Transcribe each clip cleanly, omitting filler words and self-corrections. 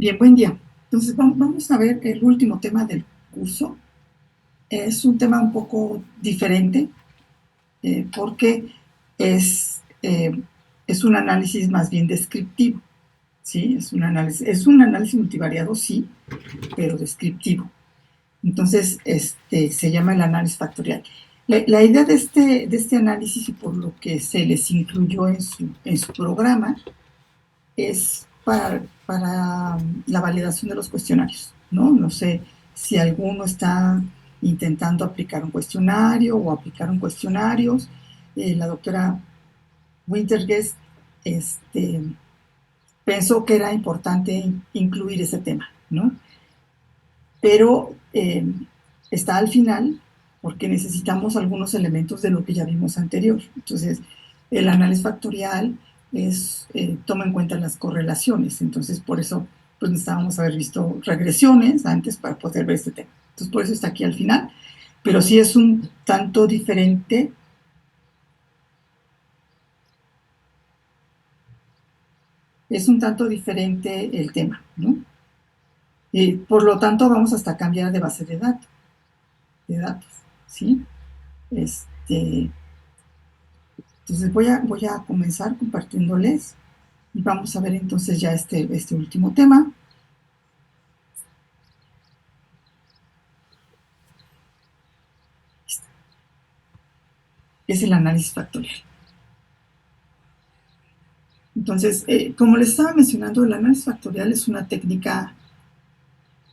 Bien, buen día. Entonces vamos a ver el último tema del curso. Es un tema un poco diferente porque es, eh, es un análisis más bien descriptivo. ¿Sí? Es un análisis multivariado, sí, pero descriptivo. Entonces, se llama el análisis factorial. La idea de este análisis y por lo que se les incluyó en su programa es para la validación de los cuestionarios, ¿no? No sé si alguno está intentando aplicar un cuestionario o aplicaron cuestionarios. La doctora Winterguest este, pensó que era importante incluir ese tema, ¿no? Pero está al final porque necesitamos algunos elementos de lo que ya vimos anterior. Entonces, el análisis factorial toma en cuenta las correlaciones. Entonces, por eso pues necesitábamos haber visto regresiones antes para poder ver este tema. Entonces, por eso está aquí al final. Pero sí es un tanto diferente. Es un tanto diferente el tema, ¿no? Y por lo tanto, vamos hasta cambiar de base de datos, ¿sí? Este, Entonces voy a comenzar compartiéndoles y vamos a ver entonces ya este último tema, que es el análisis factorial. Entonces, como les estaba mencionando, el análisis factorial es una técnica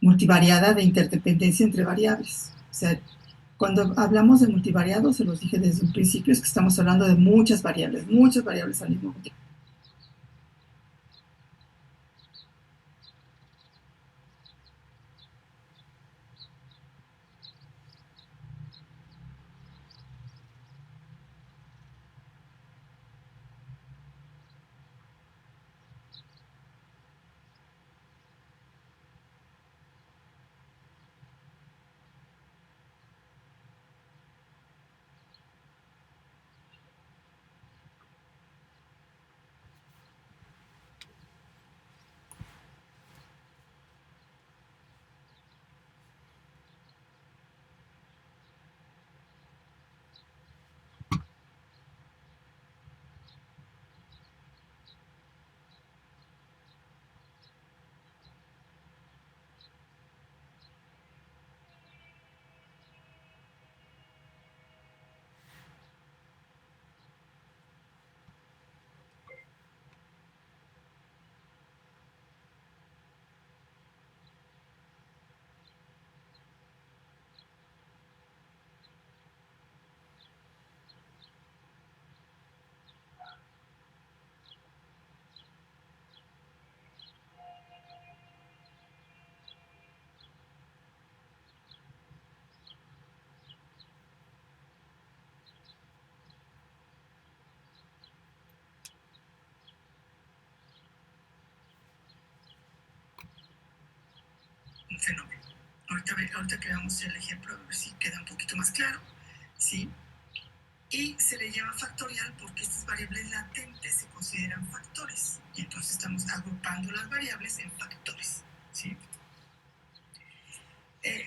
multivariada de interdependencia entre variables. O sea, cuando hablamos de multivariado, se los dije desde un principio, es que estamos hablando de muchas variables al mismo tiempo. Un fenómeno. Ahorita que veamos el ejemplo, a ver si queda un poquito más claro, ¿sí? Y se le llama factorial porque estas variables latentes se consideran factores. Y entonces estamos agrupando las variables en factores, ¿sí?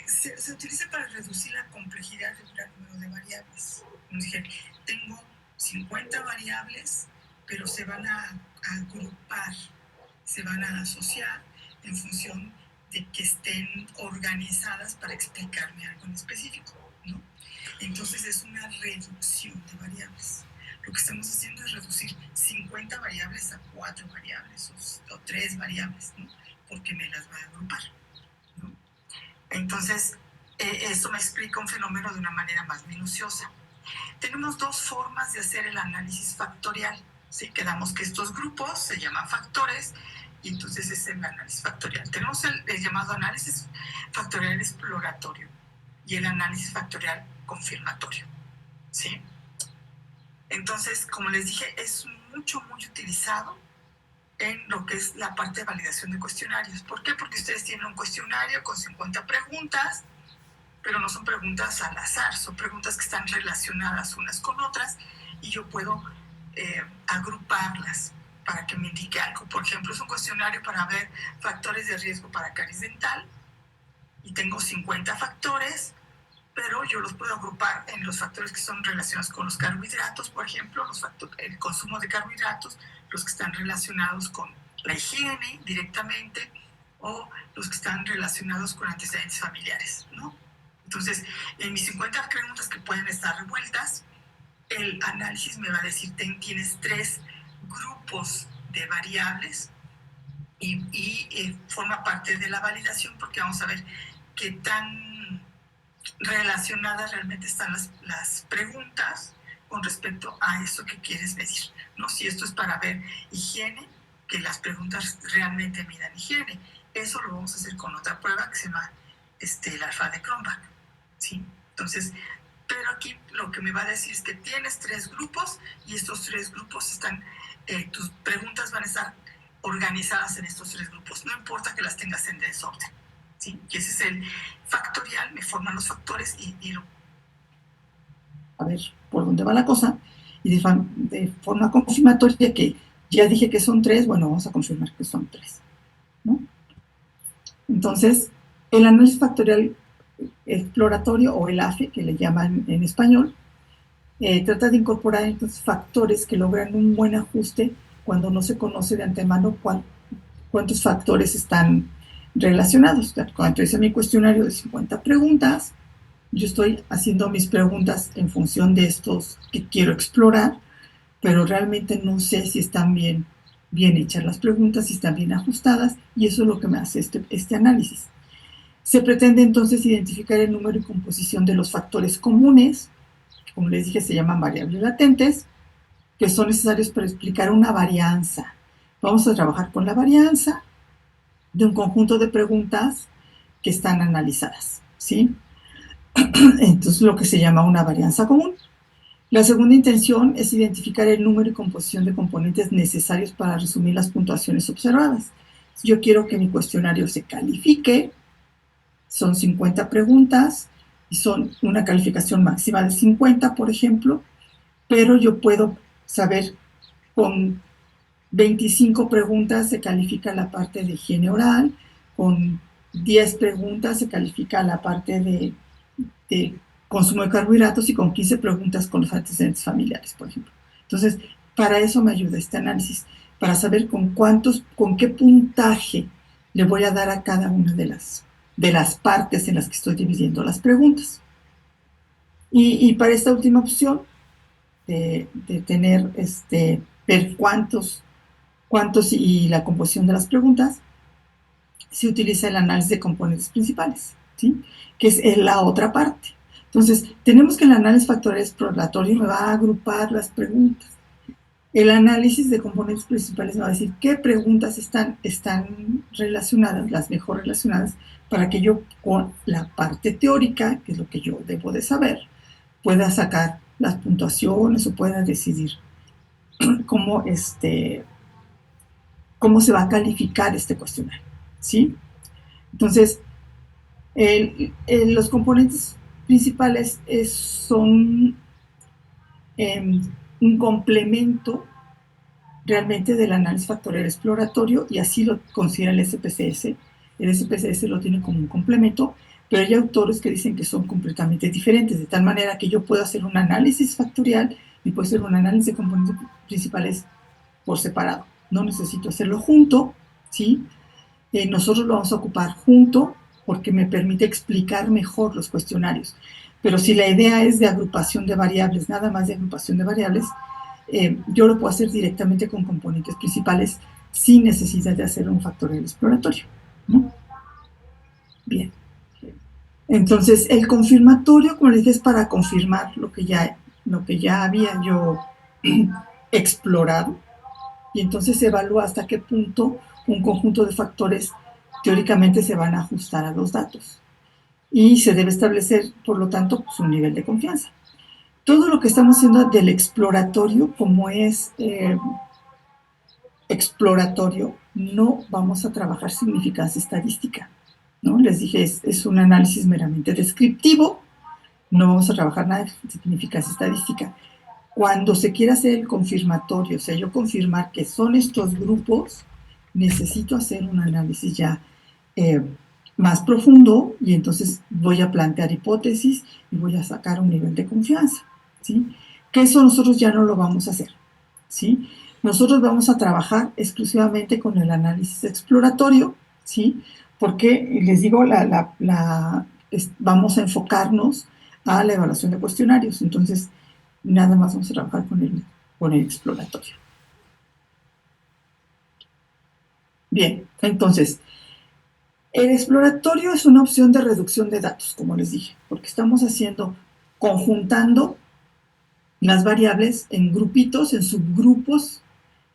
Se utiliza para reducir la complejidad de un gran número de variables. Como dije, tengo 50 variables, pero se van a agrupar, se van a asociar en función de que estén organizadas para explicarme algo en específico, ¿no? Entonces es una reducción de variables. Lo que estamos haciendo es reducir 50 variables a 4 variables o 3 variables, ¿no? Porque me las va a agrupar, ¿no? Entonces, eso me explica un fenómeno de una manera más minuciosa. Tenemos dos formas de hacer el análisis factorial. ¿Sí? Quedamos que estos grupos se llaman factores y entonces es el análisis factorial. Tenemos el llamado análisis factorial exploratorio y el análisis factorial confirmatorio. ¿Sí? Entonces, como les dije, es muy utilizado en lo que es la parte de validación de cuestionarios. ¿Por qué? Porque ustedes tienen un cuestionario con 50 preguntas, pero no son preguntas al azar, son preguntas que están relacionadas unas con otras y yo puedo agruparlas para que me indique algo. Por ejemplo, es un cuestionario para ver factores de riesgo para caries dental y tengo 50 factores, pero yo los puedo agrupar en los factores que son relacionados con los carbohidratos, por ejemplo, el consumo de carbohidratos, los que están relacionados con la higiene directamente o los que están relacionados con antecedentes familiares, ¿no? Entonces, en mis 50 preguntas que pueden estar revueltas, el análisis me va a decir, tienes 3 grupos de variables y forma parte de la validación porque vamos a ver qué tan relacionadas realmente están las preguntas con respecto a eso que quieres medir, ¿no? Si esto es para ver higiene, que las preguntas realmente midan higiene. Eso lo vamos a hacer con otra prueba que se llama el alfa de Cronbach, ¿sí? Entonces, pero aquí lo que me va a decir es que tienes 3 grupos y estos 3 grupos están, tus preguntas van a estar organizadas en estos 3 grupos, no importa que las tengas en desorden, ¿sí? Y ese es el factorial, me forman los factores y a ver por dónde va la cosa, y de forma confirmatoria que ya dije que son 3, bueno, vamos a confirmar que son 3, ¿no? Entonces, el análisis factorial exploratorio, o el AFE, que le llaman en español, trata de incorporar entonces factores que logran un buen ajuste cuando no se conoce de antemano cuántos factores están relacionados. Cuando hice mi cuestionario de 50 preguntas, yo estoy haciendo mis preguntas en función de estos que quiero explorar, pero realmente no sé si están bien hechas las preguntas, si están bien ajustadas, y eso es lo que me hace este análisis. Se pretende entonces identificar el número y composición de los factores comunes, que como les dije se llaman variables latentes, que son necesarios para explicar una varianza. Vamos a trabajar con la varianza de un conjunto de preguntas que están analizadas, ¿sí? Entonces, lo que se llama una varianza común. La segunda intención es identificar el número y composición de componentes necesarios para resumir las puntuaciones observadas. Yo quiero que mi cuestionario se califique, son 50 preguntas y son una calificación máxima de 50, por ejemplo, pero yo puedo saber con 25 preguntas se califica la parte de higiene oral, con 10 preguntas se califica la parte de consumo de carbohidratos y con 15 preguntas con los antecedentes familiares, por ejemplo. Entonces, para eso me ayuda este análisis, para saber con qué puntaje le voy a dar a cada una de las partes en las que estoy dividiendo las preguntas. Y para esta última opción, de tener, ver cuántos y la composición de las preguntas, se utiliza el análisis de componentes principales, ¿sí? Que es la otra parte. Entonces, tenemos que el análisis factorial exploratorio me va a agrupar las preguntas. El análisis de componentes principales me va a decir qué preguntas están relacionadas, las mejor relacionadas, para que yo con la parte teórica, que es lo que yo debo de saber, pueda sacar las puntuaciones o pueda decidir cómo, cómo se va a calificar este cuestionario, ¿sí? Entonces, los componentes principales son un complemento realmente del análisis factorial exploratorio, y así lo considera el SPSS. El SPSS lo tiene como un complemento, pero hay autores que dicen que son completamente diferentes, de tal manera que yo puedo hacer un análisis factorial y puedo hacer un análisis de componentes principales por separado. No necesito hacerlo junto, ¿sí? Nosotros lo vamos a ocupar junto porque me permite explicar mejor los cuestionarios. Pero si la idea es de agrupación de variables, nada más de agrupación de variables, yo lo puedo hacer directamente con componentes principales sin necesidad de hacer un factorial exploratorio, ¿no? Bien. Entonces, el confirmatorio, como les dije, es para confirmar lo que ya había yo explorado, y entonces se evalúa hasta qué punto un conjunto de factores teóricamente se van a ajustar a los datos. Y se debe establecer, por lo tanto, pues, un nivel de confianza. Todo lo que estamos haciendo del exploratorio, como es exploratorio, no vamos a trabajar significancia estadística, ¿no? Les dije, es un análisis meramente descriptivo, no vamos a trabajar nada de significancia estadística. cuando se quiere hacer el confirmatorio, o sea, yo confirmar que son estos grupos, necesito hacer un análisis ya más profundo y entonces voy a plantear hipótesis y voy a sacar un nivel de confianza, ¿sí? Que eso nosotros ya no lo vamos a hacer, ¿sí? Nosotros vamos a trabajar exclusivamente con el análisis exploratorio, ¿sí? Porque, les digo, vamos a enfocarnos a la evaluación de cuestionarios, entonces nada más vamos a trabajar con el exploratorio. Bien, entonces, el exploratorio es una opción de reducción de datos, como les dije, porque estamos conjuntando las variables en grupitos, en subgrupos,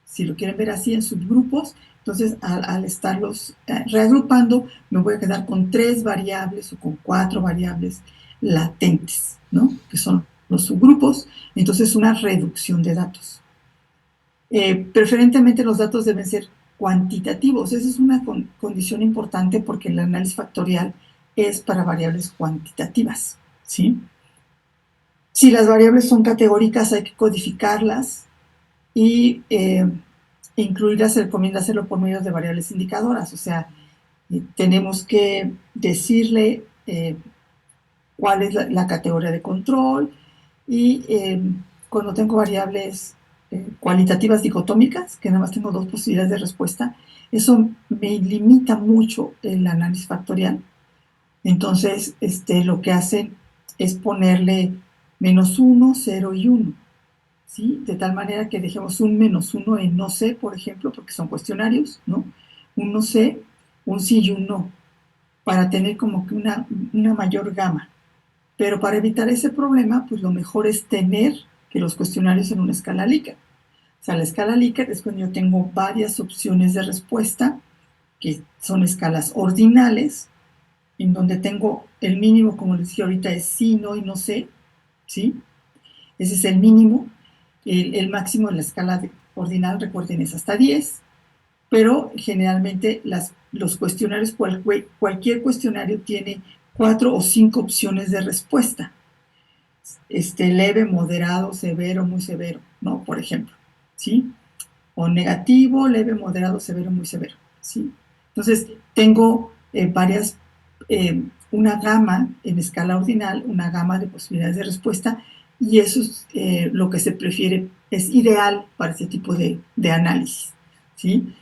si lo quieren ver así, en subgrupos. Entonces, al estarlos reagrupando, me voy a quedar con 3 variables o con 4 variables latentes, ¿no? Que son los subgrupos. Entonces, una reducción de datos. Preferentemente los datos deben ser cuantitativos. Esa es una condición importante porque el análisis factorial es para variables cuantitativas, ¿sí? Si las variables son categóricas, hay que codificarlas y incluirlas. Se recomienda hacerlo por medio de variables indicadoras, o sea, tenemos que decirle cuál es la categoría de control y cuando tengo variables cualitativas dicotómicas, que nada más tengo 2 posibilidades de respuesta, eso me limita mucho el análisis factorial. Entonces, lo que hacen es ponerle -1, 0 y 1, ¿sí? De tal manera que dejemos un -1 en no sé, por ejemplo, porque son cuestionarios, ¿no? Un no sé, un sí y un no, para tener como que una mayor gama. Pero para evitar ese problema, pues lo mejor es tener que los cuestionarios en una escala Likert. O sea, la escala Likert es cuando yo tengo varias opciones de respuesta, que son escalas ordinales, en donde tengo el mínimo, como les dije ahorita, es sí, no y no sé, ¿sí? Ese es el mínimo. El máximo en la escala ordinal, recuerden, es hasta 10, pero generalmente los cuestionarios, cualquier cuestionario tiene 4 o 5 opciones de respuesta. Leve, moderado, severo, muy severo, ¿no? Por ejemplo, ¿sí? O negativo, leve, moderado, severo, muy severo, ¿sí? Entonces, tengo una gama en escala ordinal, una gama de posibilidades de respuesta, y eso es lo que se prefiere, es ideal para ese tipo de análisis, ¿sí?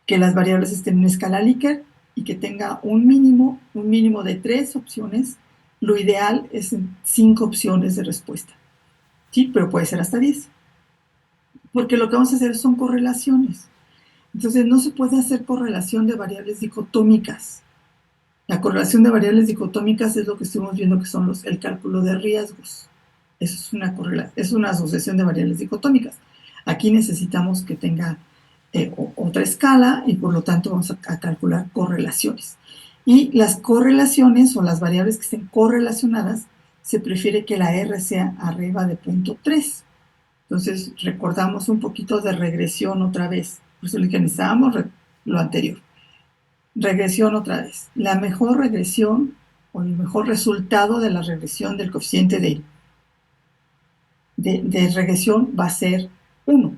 Que las variables estén en una escala Likert y que tenga un mínimo de 3 opciones. Lo ideal es 5 opciones de respuesta, ¿sí? Pero puede ser hasta 10, porque lo que vamos a hacer son correlaciones. Entonces, no se puede hacer correlación de variables dicotómicas. La correlación de variables dicotómicas es lo que estuvimos viendo, que son el cálculo de riesgos. Eso es una asociación de variables dicotómicas. Aquí necesitamos que tenga otra escala y por lo tanto vamos a calcular correlaciones. Y las correlaciones o las variables que estén correlacionadas, se prefiere que la R sea arriba de 0.3. Entonces recordamos un poquito de regresión otra vez. Por eso le que necesitábamos lo anterior. Regresión otra vez. La mejor regresión o el mejor resultado de la regresión del coeficiente de regresión va a ser 1.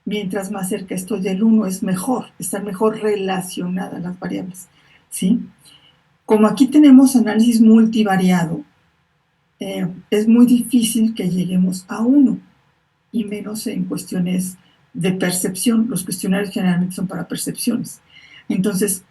Mientras más cerca estoy del 1 es mejor, están mejor relacionadas las variables, ¿sí? Como aquí tenemos análisis multivariado, es muy difícil que lleguemos a 1, y menos en cuestiones de percepción. Los cuestionarios generalmente son para percepciones. Entonces,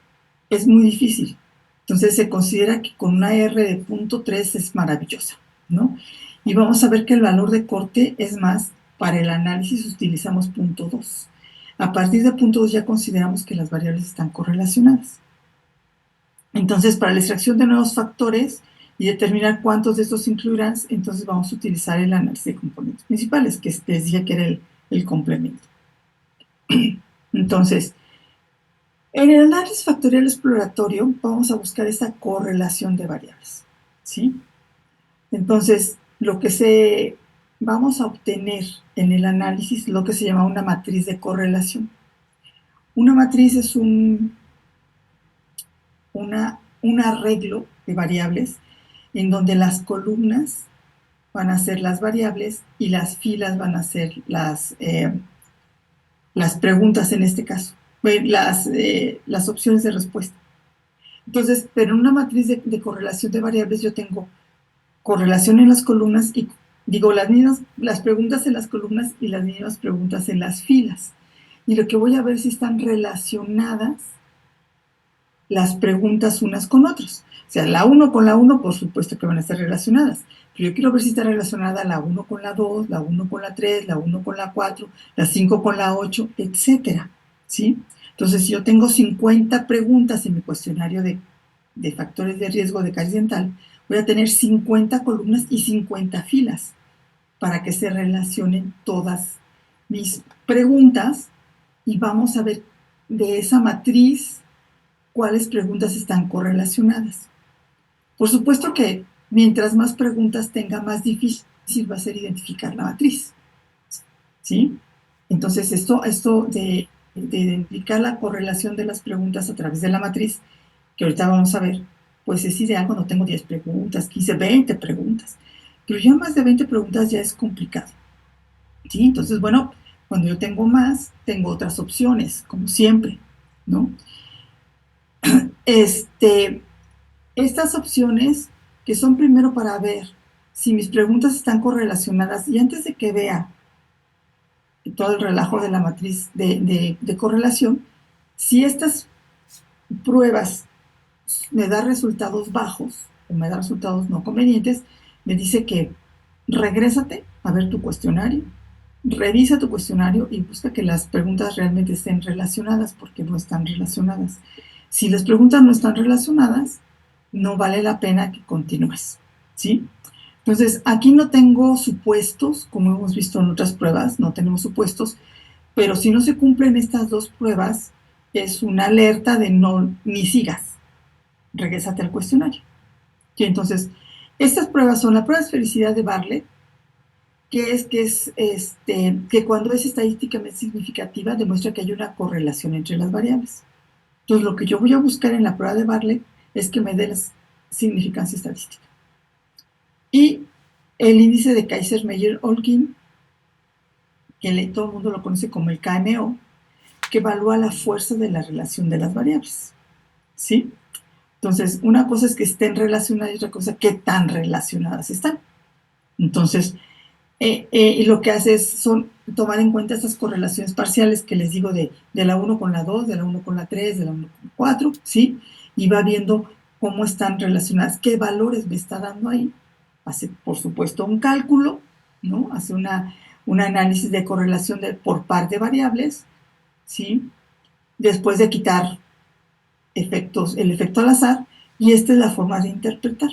es muy difícil. Entonces, se considera que con una R de 0.3 es maravillosa, ¿no? Y vamos a ver que el valor de corte es más. Para el análisis utilizamos 0.2. A partir de 0.2 ya consideramos que las variables están correlacionadas. Entonces, para la extracción de nuevos factores y determinar cuántos de estos incluirán, entonces vamos a utilizar el análisis de componentes principales, que les dije que era el complemento. Entonces, en el análisis factorial exploratorio vamos a buscar esta correlación de variables, ¿sí? Entonces, vamos a obtener en el análisis lo que se llama una matriz de correlación. Una matriz es un arreglo de variables en donde las columnas van a ser las variables y las filas van a ser las preguntas en este caso, las opciones de respuesta. Entonces, pero en una matriz de correlación de variables yo tengo correlación en las columnas y digo las preguntas en las columnas y las mismas preguntas en las filas. Y lo que voy a ver si están relacionadas las preguntas unas con otras. O sea, la 1 con la 1, por supuesto que van a estar relacionadas. Pero yo quiero ver si está relacionada la 1 con la 2, la 1 con la 3, la 1 con la 4, la 5 con la 8, etcétera. ¿Sí? Entonces, si yo tengo 50 preguntas en mi cuestionario de factores de riesgo de caries dental, voy a tener 50 columnas y 50 filas para que se relacionen todas mis preguntas y vamos a ver de esa matriz cuáles preguntas están correlacionadas. Por supuesto que mientras más preguntas tenga, más difícil va a ser identificar la matriz. ¿Sí? Entonces, esto de identificar la correlación de las preguntas a través de la matriz, que ahorita vamos a ver, pues es ideal cuando tengo 10 preguntas, 15, 20 preguntas. Pero ya más de 20 preguntas ya es complicado. ¿Sí? Entonces, bueno, cuando yo tengo más, tengo otras opciones, como siempre, ¿no? Estas opciones que son primero para ver si mis preguntas están correlacionadas y antes de que vea todo el relajo de la matriz de correlación, si estas pruebas me dan resultados bajos o me dan resultados no convenientes, me dice que regrésate a ver tu cuestionario, revisa tu cuestionario y busca que las preguntas realmente estén relacionadas porque no están relacionadas. Si las preguntas no están relacionadas, no vale la pena que continúes, ¿sí? Entonces, aquí no tengo supuestos, como hemos visto en otras pruebas, no tenemos supuestos, pero si no se cumplen estas dos pruebas, es una alerta de no, ni sigas, regrésate al cuestionario. Y entonces, estas pruebas son la prueba de felicidad de Bartlett, que cuando es estadísticamente significativa demuestra que hay una correlación entre las variables. Entonces, lo que yo voy a buscar en la prueba de Bartlett es que me dé la significancia estadística. Y el índice de Kaiser-Meyer-Holguin, que todo el mundo lo conoce como el KMO, que evalúa la fuerza de la relación de las variables. ¿Sí? Entonces, una cosa es que estén relacionadas y otra cosa, qué tan relacionadas están. Entonces, y lo que hace son tomar en cuenta estas correlaciones parciales que les digo de la 1 con la 2, de la 1 con la 3, de la 1 con la 4, ¿sí? Y va viendo cómo están relacionadas, qué valores me está dando ahí. Hace, por supuesto, un cálculo, ¿no? Hace un análisis de correlación por par de variables, ¿sí? Después de quitar el efecto al azar, y esta es la forma de interpretar.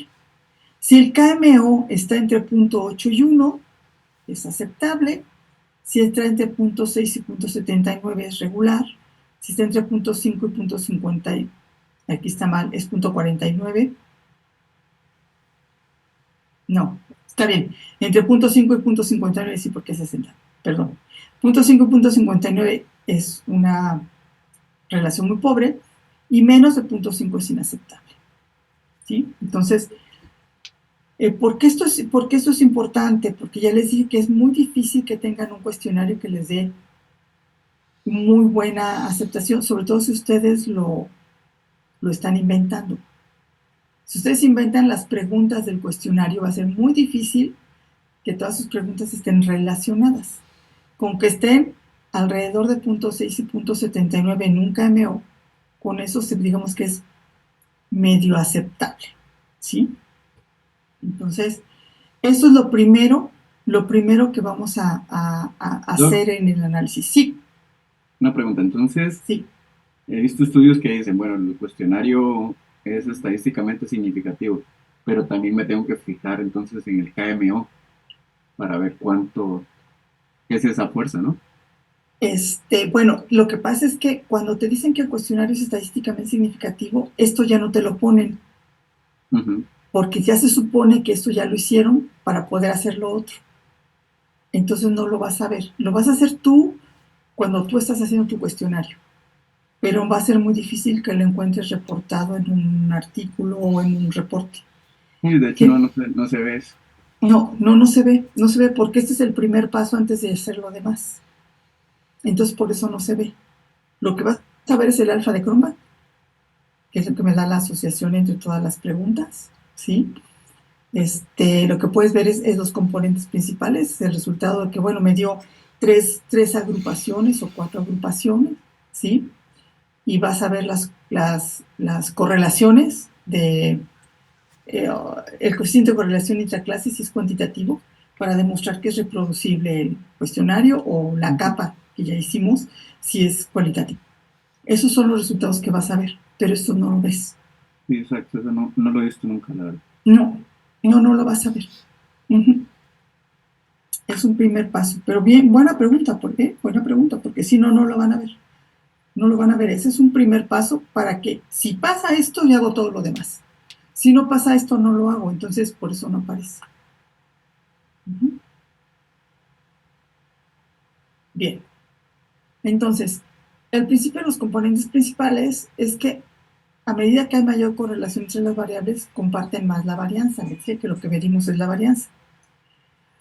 Si el KMO está entre 0.8 y 1, es aceptable. Si está entre 0.6 y 0.79 es regular. Si está entre 0.5 y 0.50, aquí está mal, es 0.49. No, está bien. Entre 0.5 y 0.59 sí, porque es 60. Perdón. 0.5 y 0.59 es una relación muy pobre y menos de 0.5 es inaceptable. ¿Sí? Entonces, ¿por qué esto es importante? Porque ya les dije que es muy difícil que tengan un cuestionario que les dé muy buena aceptación, sobre todo si ustedes lo están inventando. Si ustedes inventan las preguntas del cuestionario, va a ser muy difícil que todas sus preguntas estén relacionadas. Con que estén alrededor de 0.6 y 0.79 en un KMO, con eso digamos que es medio aceptable, ¿sí? Entonces, eso es lo primero que vamos a Doc, hacer en el análisis. Sí, una pregunta. Entonces, sí. he visto estudios que dicen, bueno, el cuestionario es estadísticamente significativo, pero también me tengo que fijar entonces en el KMO para ver cuánto es esa fuerza, ¿no? Bueno, lo que pasa es que cuando te dicen que el cuestionario es estadísticamente significativo, esto ya no te lo ponen, Ujú. porque ya se supone que esto ya lo hicieron para poder hacer lo otro. Entonces no lo vas a ver. Lo vas a hacer tú cuando tú estás haciendo tu cuestionario, pero va a ser muy difícil que lo encuentres reportado en un artículo o en un reporte. Y de hecho ¿Qué? no se ve eso. No se ve, no se ve porque este es el primer paso antes de hacer lo demás. Entonces por eso no se ve. Lo que vas a ver es el alfa de Cronbach, que es lo que me da la asociación entre todas las preguntas, ¿sí? Lo que puedes ver es los componentes principales, el resultado de que, bueno, me dio tres agrupaciones o cuatro agrupaciones, ¿sí? Y vas a ver las correlaciones de el coeficiente de correlación intraclase si es cuantitativo para demostrar que es reproducible el cuestionario o la capa que ya hicimos si es cualitativo. Esos son los resultados que vas a ver, pero esto no lo ves. Sí, exacto, eso no lo he visto nunca, la verdad. No lo vas a ver. Uh-huh. Es un primer paso, pero bien, buena pregunta, ¿por qué? Buena pregunta, porque si no, no lo van a ver. No lo van a ver. Ese es un primer paso para que si pasa esto, yo hago todo lo demás. Si no pasa esto, no lo hago. Entonces, por eso no aparece. Uh-huh. Bien. Entonces, el principio de los componentes principales es que a medida que hay mayor correlación entre las variables, comparten más la varianza. Les dije que lo que medimos es la varianza.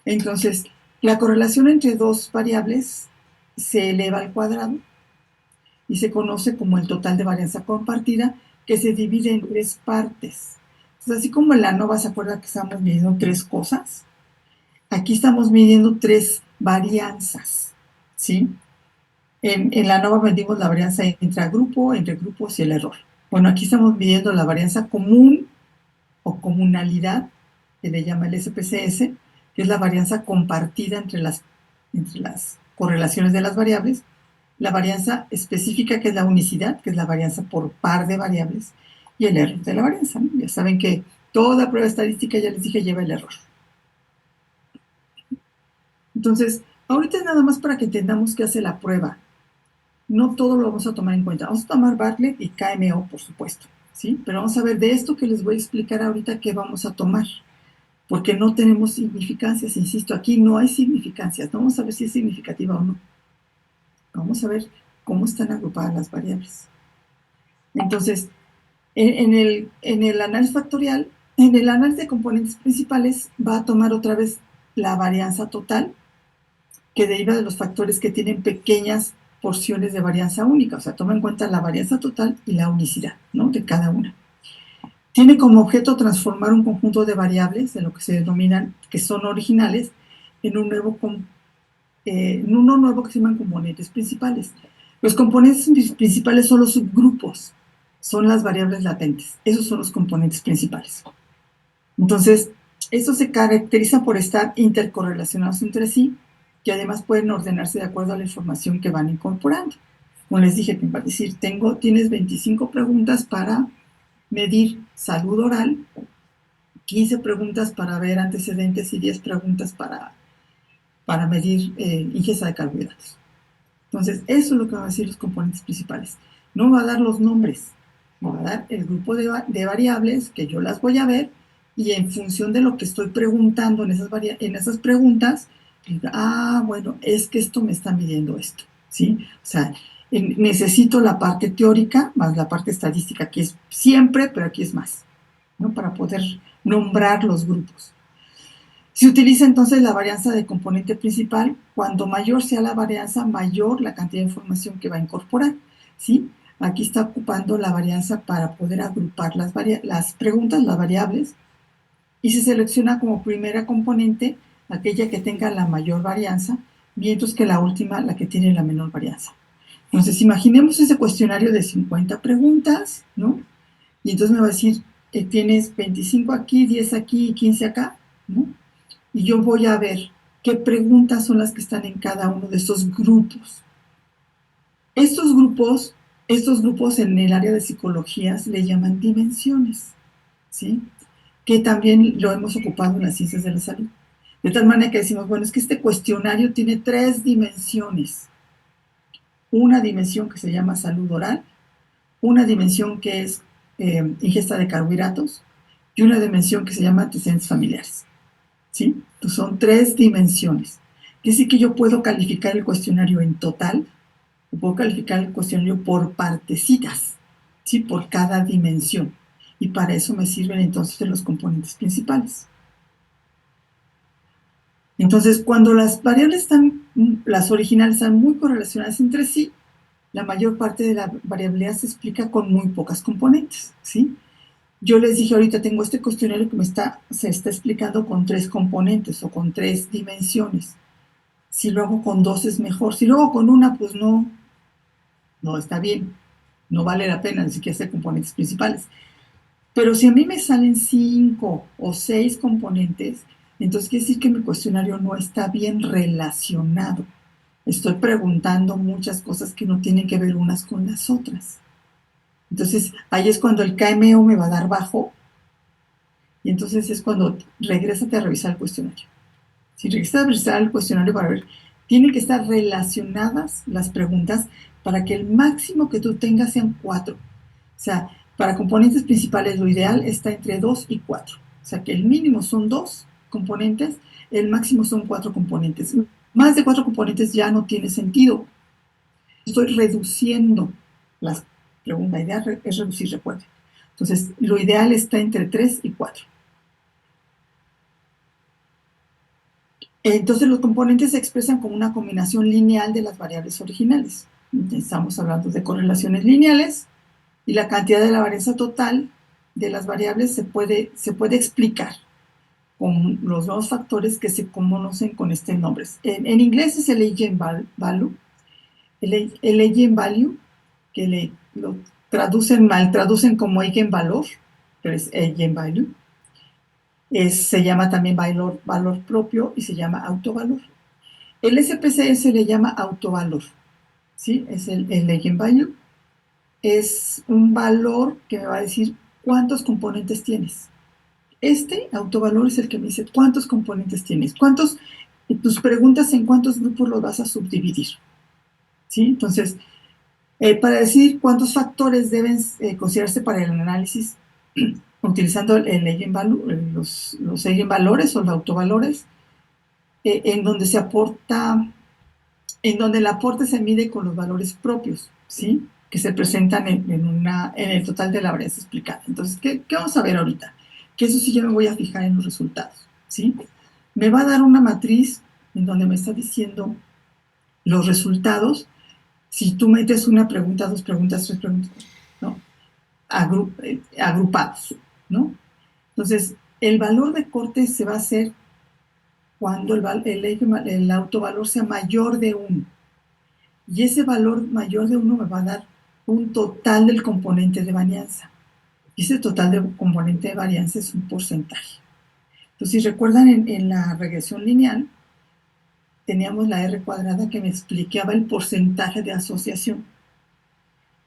Entonces, la correlación entre dos variables se eleva al cuadrado y se conoce como el total de varianza compartida, que se divide en tres partes. Entonces, así como en la ANOVA se acuerda que estamos midiendo tres cosas, aquí estamos midiendo tres varianzas, ¿sí? En la ANOVA medimos la varianza entre grupos y el error. Bueno, aquí estamos midiendo la varianza común o comunalidad, que le llama el SPSS, que es la varianza compartida entre las correlaciones de las variables, la varianza específica, que es la unicidad, que es la varianza por par de variables, y el error de la varianza, ¿no? Ya saben que toda prueba estadística, ya les dije, lleva el error. Entonces, ahorita es nada más para que entendamos qué hace la prueba. No todo lo vamos a tomar en cuenta. Vamos a tomar Bartlett y KMO, por supuesto, ¿sí? Pero vamos a ver de esto que les voy a explicar ahorita qué vamos a tomar, porque no tenemos significancias, insisto, aquí no hay significancias. No vamos a ver si es significativa o no. Vamos a ver cómo están agrupadas las variables. Entonces, en el análisis factorial, en el análisis de componentes principales, va a tomar otra vez la varianza total, que deriva de los factores que tienen pequeñas porciones de varianza única. O sea, toma en cuenta la varianza total y la unicidad, ¿no?, de cada una. Tiene como objeto transformar un conjunto de variables, de lo que se denominan, que son originales, en uno nuevo que se llaman componentes principales. Los componentes principales son los subgrupos, son las variables latentes. Esos son los componentes principales. Entonces, estos se caracterizan por estar intercorrelacionados entre sí, que además pueden ordenarse de acuerdo a la información que van incorporando. Como les dije, va a decir, tienes 25 preguntas para medir salud oral, 15 preguntas para ver antecedentes y 10 preguntas para medir ingesta de carbohidratos. Entonces, eso es lo que van a decir los componentes principales. No va a dar los nombres, me va a dar el grupo de variables que yo las voy a ver, y en función de lo que estoy preguntando en esas preguntas, bueno, es que esto me está midiendo esto, ¿sí? O sea, necesito la parte teórica más la parte estadística, que es siempre, pero aquí es más, ¿no?, para poder nombrar los grupos. Se utiliza entonces la varianza de componente principal. Cuanto mayor sea la varianza, mayor la cantidad de información que va a incorporar, ¿sí? Aquí está ocupando la varianza para poder agrupar las preguntas, las variables, y se selecciona como primera componente aquella que tenga la mayor varianza, mientras que la última la que tiene la menor varianza. Entonces, imaginemos ese cuestionario de 50 preguntas, ¿no? Y entonces me va a decir, tienes 25 aquí, 10 aquí y 15 acá, ¿no? Y yo voy a ver qué preguntas son las que están en cada uno de estos grupos. Estos grupos en el área de psicología se le llaman dimensiones, ¿sí?, que también lo hemos ocupado en las ciencias de la salud. De tal manera que decimos, bueno, es que este cuestionario tiene 3 dimensiones. Una dimensión que se llama salud oral, una dimensión que es ingesta de carbohidratos, y una dimensión que se llama antecedentes familiares, ¿sí? Entonces son 3 dimensiones. Quiere decir que yo puedo calificar el cuestionario en total, o puedo calificar el cuestionario por partecitas, ¿sí?, por cada dimensión. Y para eso me sirven entonces los componentes principales. Entonces, cuando las variables las originales están muy correlacionadas entre sí, la mayor parte de la variabilidad se explica con muy pocas componentes, ¿sí? Yo les dije ahorita tengo este cuestionario que se está explicando con 3 componentes o con 3 dimensiones. Si lo hago con 2 es mejor. Si lo hago con una, pues no está bien. No vale la pena ni siquiera hacer componentes principales. Pero si a mí me salen 5 o 6 componentes, entonces quiere decir que mi cuestionario no está bien relacionado. Estoy preguntando muchas cosas que no tienen que ver unas con las otras. Entonces, ahí es cuando el KMO me va a dar bajo, y entonces es cuando regrésate a revisar el cuestionario. Si regresas a revisar el cuestionario para ver, tienen que estar relacionadas las preguntas para que el máximo que tú tengas sean 4. O sea, para componentes principales lo ideal está entre 2 y 4. O sea, que el mínimo son 2 componentes, el máximo son 4 componentes. Más de 4 componentes ya no tiene sentido. Estoy reduciendo las preguntas. La idea es reducir, recuerden. Entonces, lo ideal está entre 3 y 4. Entonces, los componentes se expresan como una combinación lineal de las variables originales. Estamos hablando de correlaciones lineales y la cantidad de la varianza total de las variables se puede explicar con los nuevos factores que se conocen con este nombre. En inglés es el eigenvalue, el eigenvalue, que lo traducen como eigenvalor, pero es eigenvalue. Se llama también valor propio y se llama autovalor. El SPSS le llama autovalor, ¿sí? Es el eigenvalue. Es un valor que me va a decir cuántos componentes tienes. Este autovalor es el que me dice cuántos componentes tienes, tus preguntas en cuántos grupos los vas a subdividir, ¿sí? Entonces, para decir cuántos factores deben considerarse para el análisis utilizando el eigenvalue, los eigenvalores o los autovalores, en donde se aporta, en donde el aporte se mide con los valores propios, ¿sí? Que se presentan en el total de la varianza explicada. Entonces, ¿qué vamos a ver ahorita? Que eso sí ya me voy a fijar en los resultados, ¿sí? Me va a dar una matriz en donde me está diciendo los resultados. Si tú metes una pregunta, 2 preguntas, 3 preguntas, ¿no? Agrupados, ¿no? Entonces, el valor de corte se va a hacer cuando el autovalor sea mayor de 1. Y ese valor mayor de 1 me va a dar un total del componente de varianza. Y ese total de componente de varianza es un porcentaje. Entonces, si recuerdan en la regresión lineal, teníamos la R cuadrada que me explicaba el porcentaje de asociación.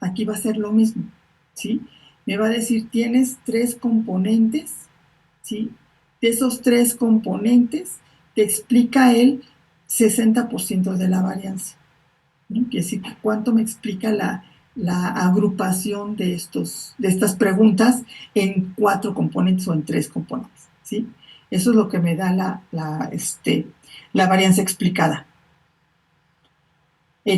Aquí va a ser lo mismo, ¿sí? Me va a decir, tienes 3 componentes, ¿sí? De esos 3 componentes, te explica el 60% de la varianza, ¿no? Quiere decir, ¿cuánto me explica la agrupación de estas preguntas en 4 componentes o en 3 componentes, ¿sí? Eso es lo que me da la varianza explicada.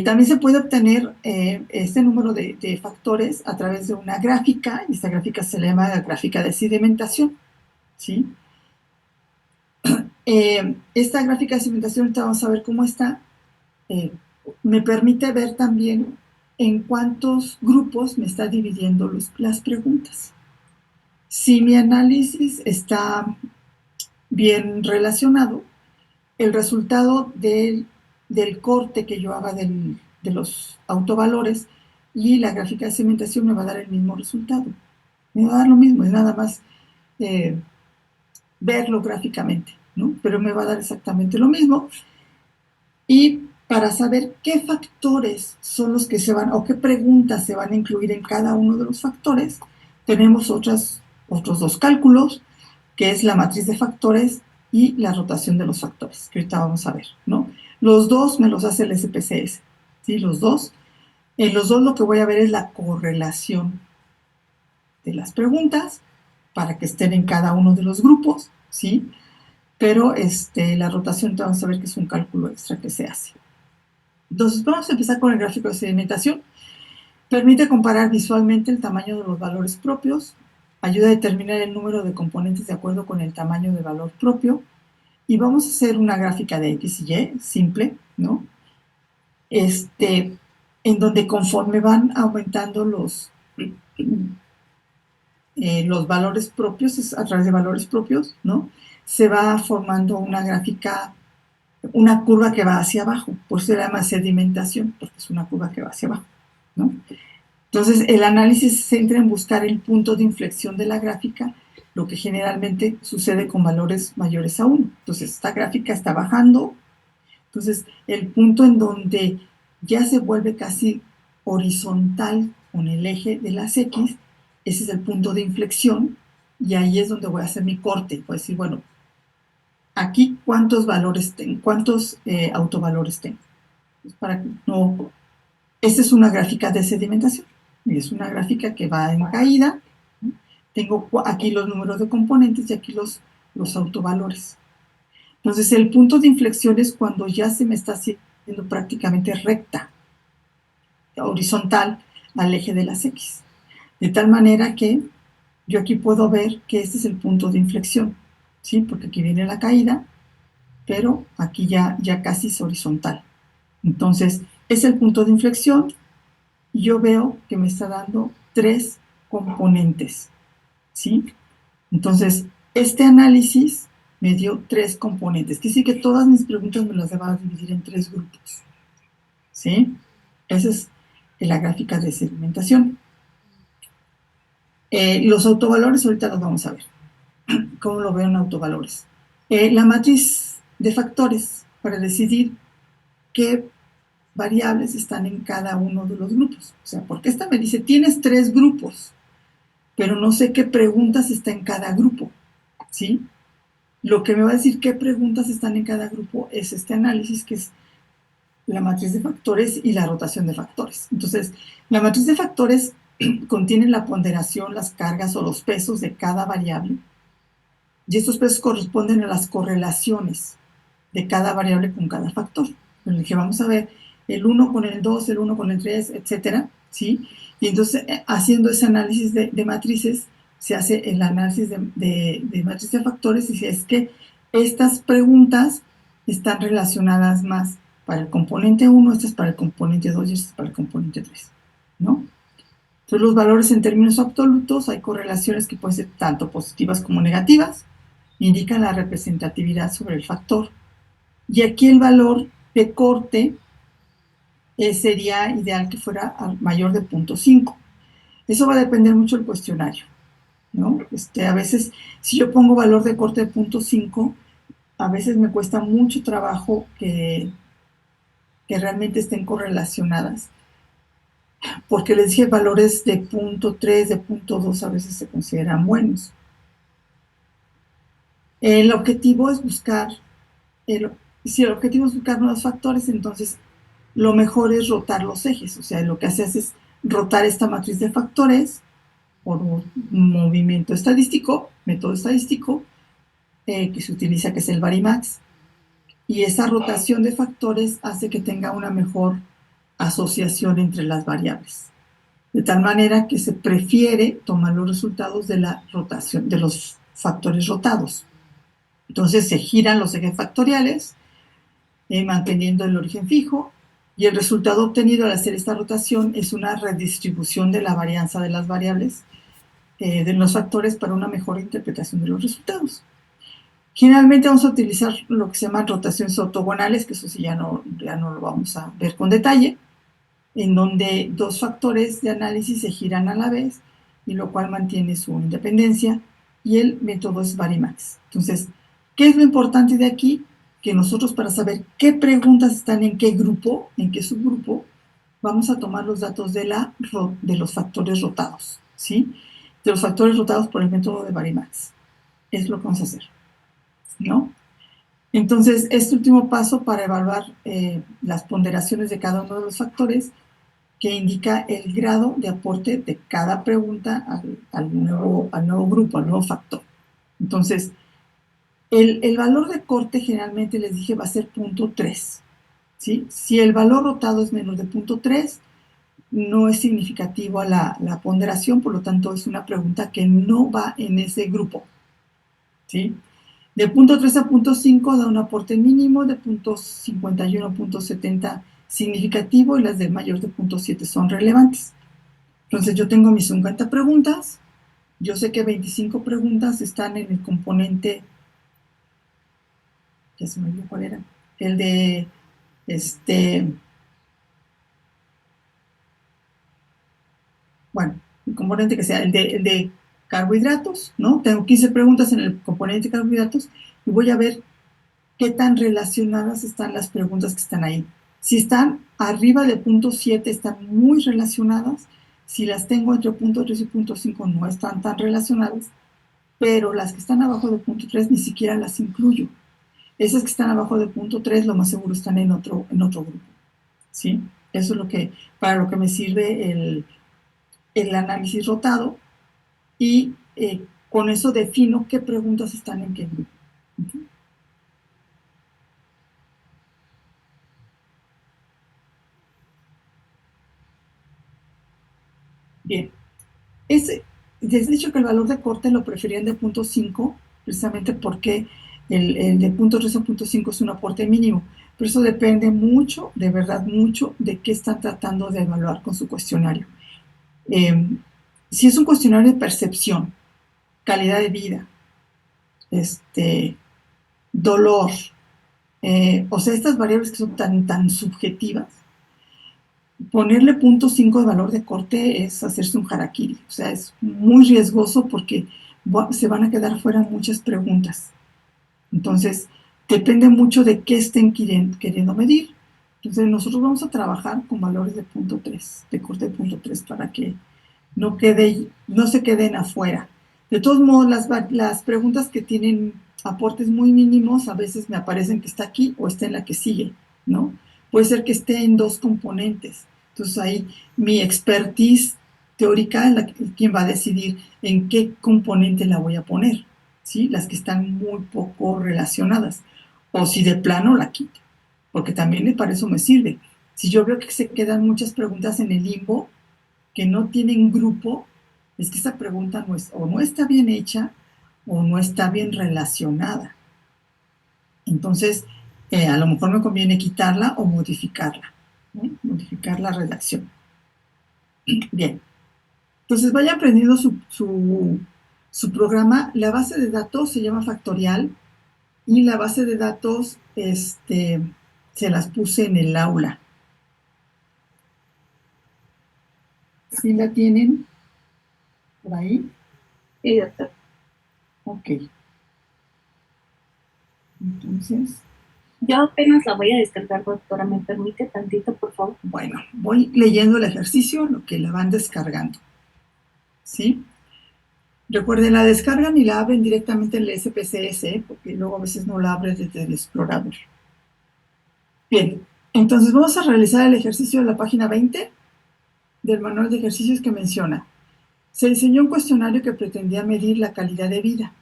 También se puede obtener este número de factores a través de una gráfica, y esta gráfica se llama la gráfica de sedimentación, ¿sí? Esta gráfica de sedimentación, ahorita vamos a ver cómo está, me permite ver también en cuántos grupos me está dividiendo las preguntas. Si mi análisis está bien relacionado, el resultado del corte que yo haga de los autovalores y la gráfica de segmentación me va a dar el mismo resultado. Me va a dar lo mismo, es nada más verlo gráficamente, ¿no? Pero me va a dar exactamente lo mismo. Y para saber qué factores son los que o qué preguntas se van a incluir en cada uno de los factores, tenemos otros 2 cálculos, que es la matriz de factores y la rotación de los factores, que ahorita vamos a ver, ¿no? Los 2 me los hace el SPSS, ¿sí? Los 2. En los 2 lo que voy a ver es la correlación de las preguntas para que estén en cada uno de los grupos, ¿sí? Pero la rotación vamos a ver que es un cálculo extra que se hace. Entonces, vamos a empezar con el gráfico de sedimentación. Permite comparar visualmente el tamaño de los valores propios, ayuda a determinar el número de componentes de acuerdo con el tamaño del valor propio, y vamos a hacer una gráfica de X y Y simple, ¿no? En donde conforme van aumentando los valores propios, a través de valores propios, ¿no? Se va formando una gráfica, una curva que va hacia abajo, por eso se llama sedimentación, porque es una curva que va hacia abajo, ¿no? Entonces, el análisis se centra en buscar el punto de inflexión de la gráfica, lo que generalmente sucede con valores mayores a 1. Entonces, esta gráfica está bajando, entonces el punto en donde ya se vuelve casi horizontal con el eje de las X, ese es el punto de inflexión, y ahí es donde voy a hacer mi corte. Voy a decir, bueno, aquí cuántos valores tengo, cuántos autovalores tengo. Pues para que no, esta es una gráfica de sedimentación, y es una gráfica que va en caída. Tengo aquí los números de componentes y aquí los autovalores. Entonces, el punto de inflexión es cuando ya se me está haciendo prácticamente recta, horizontal, al eje de las X. De tal manera que yo aquí puedo ver que este es el punto de inflexión, ¿sí? Porque aquí viene la caída, pero aquí ya casi es horizontal. Entonces, es el punto de inflexión y yo veo que me está dando 3 componentes, ¿sí? Entonces, este análisis me dio 3 componentes. Quiere decir que todas mis preguntas me las van a dividir en 3 grupos, ¿sí? Esa es la gráfica de segmentación. Los autovalores ahorita los vamos a ver. ¿Cómo lo veo en autovalores? La matriz de factores para decidir qué variables están en cada uno de los grupos. O sea, porque esta me dice, tienes 3 grupos, pero no sé qué preguntas está en cada grupo, ¿sí? Lo que me va a decir qué preguntas están en cada grupo es este análisis, que es la matriz de factores y la rotación de factores. Entonces, la matriz de factores contiene la ponderación, las cargas o los pesos de cada variable, y estos pesos corresponden a las correlaciones de cada variable con cada factor. En el que vamos a ver el 1 con el 2, el 1 con el 3, etcétera, ¿sí? Y entonces, haciendo ese análisis de matrices, se hace el análisis de matriz de factores y si es que estas preguntas están relacionadas más para el componente 1, estas para el componente 2 y estas para el componente 3, ¿no? Entonces, los valores en términos absolutos, hay correlaciones que pueden ser tanto positivas como negativas, indican la representatividad sobre el factor. Y aquí el valor de corte sería ideal que fuera mayor de 0.5. Eso va a depender mucho del cuestionario, ¿no? A veces, si yo pongo valor de corte de 0.5, a veces me cuesta mucho trabajo que realmente estén correlacionadas, porque les dije valores de 0.3, de 0.2 a veces se consideran buenos. El objetivo es buscar, si el objetivo es buscar nuevos factores, entonces lo mejor es rotar los ejes. O sea, lo que haces es rotar esta matriz de factores por un movimiento estadístico, método estadístico, que se utiliza, que es el Varimax. Y esa rotación de factores hace que tenga una mejor asociación entre las variables. De tal manera que se prefiere tomar los resultados de la rotación, de los factores rotados. Entonces se giran los ejes factoriales, manteniendo el origen fijo, y el resultado obtenido al hacer esta rotación es una redistribución de la varianza de las variables de los factores para una mejor interpretación de los resultados. Generalmente vamos a utilizar lo que se llaman rotaciones ortogonales, que eso sí ya no lo vamos a ver con detalle, en donde 2 factores de análisis se giran a la vez, y lo cual mantiene su independencia, y el método es Varimax. Entonces, ¿qué es lo importante de aquí? Que nosotros, para saber qué preguntas están en qué grupo, en qué subgrupo, vamos a tomar los datos de los factores rotados, ¿sí? De los factores rotados por el método de Varimax. Es lo que vamos a hacer, ¿no? Entonces, este último paso para evaluar las ponderaciones de cada uno de los factores, que indica el grado de aporte de cada pregunta al nuevo grupo, al nuevo factor. Entonces, el valor de corte generalmente les dije va a ser 0.3, ¿sí? Si el valor rotado es menos de 0.3, no es significativo a la ponderación, por lo tanto es una pregunta que no va en ese grupo, ¿sí? De punto 3 a punto 5 da un aporte mínimo, de punto 51 a punto 70 significativo y las de mayor de punto 7 son relevantes. Entonces yo tengo mis 50 preguntas, yo sé que 25 preguntas están en el componente, ya se me olvidó cuál era, el de bueno, el componente que sea el de carbohidratos, ¿no? Tengo 15 preguntas en el componente de carbohidratos y voy a ver qué tan relacionadas están las preguntas que están ahí. Si están arriba de punto 7, están muy relacionadas. Si las tengo entre punto 3 y punto 5, no están tan relacionadas. Pero las que están abajo de punto 3 ni siquiera las incluyo. Esas que están abajo de punto 3, lo más seguro están en otro grupo. ¿Sí? Eso es para lo que me sirve el análisis rotado y con eso defino qué preguntas están en qué grupo. Bien, les he dicho que el valor de corte lo preferían de punto 5, precisamente porque el de punto 3 a punto 5 es un aporte mínimo, pero eso depende mucho, de verdad mucho, de qué están tratando de evaluar con su cuestionario. Si es un cuestionario de percepción, calidad de vida, dolor, o sea, estas variables que son tan subjetivas, ponerle punto 5 de valor de corte es hacerse un harakiri. O sea, es muy riesgoso porque se van a quedar fuera muchas preguntas. Entonces, depende mucho de qué estén queriendo medir. Entonces, nosotros vamos a trabajar con valores de punto 3, de corte de punto 3, para que no se queden afuera. De todos modos, las preguntas que tienen aportes muy mínimos a veces me aparecen que está aquí o está en la que sigue, ¿no? Puede ser que esté en dos componentes. Entonces ahí mi expertise teórica es quien va a decidir en qué componente la voy a poner, ¿sí? Las que están muy poco relacionadas. O si de plano la quito, porque también para eso me sirve. Si yo veo que se quedan muchas preguntas en el limbo, que no tienen grupo, es que esa pregunta o no está bien hecha o no está bien relacionada. Entonces, a lo mejor me conviene quitarla o modificarla, ¿no? Modificar la redacción. Bien, entonces vaya aprendiendo su programa. La base de datos se llama Factorial y la base de datos se las puse en el aula. ¿Sí la tienen por ahí? Sí, doctor. Ok. Entonces, Yo apenas la voy a descargar, doctora. ¿Me permite tantito, por favor? bueno, voy leyendo el ejercicio, lo que la van descargando. ¿Sí? Recuerden, la descargan y la abren directamente en el SPSS, porque luego a veces no la abres desde el explorador. Bien, entonces vamos a realizar el ejercicio de la página 20 del manual de ejercicios que menciona. Se diseñó un cuestionario que pretendía medir la calidad de vida.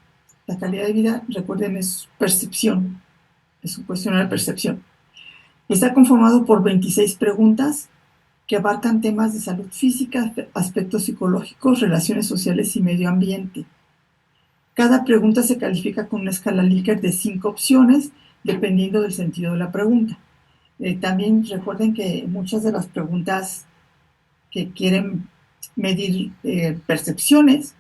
La calidad de vida, recuerden, es percepción. Es un cuestionario de percepción. Está conformado por 26 preguntas que abarcan temas de salud física, aspectos psicológicos, relaciones sociales y medio ambiente. Cada pregunta se califica con una escala Likert de 5 opciones, dependiendo del sentido de la pregunta. También recuerden que muchas de las preguntas que quieren medir percepciones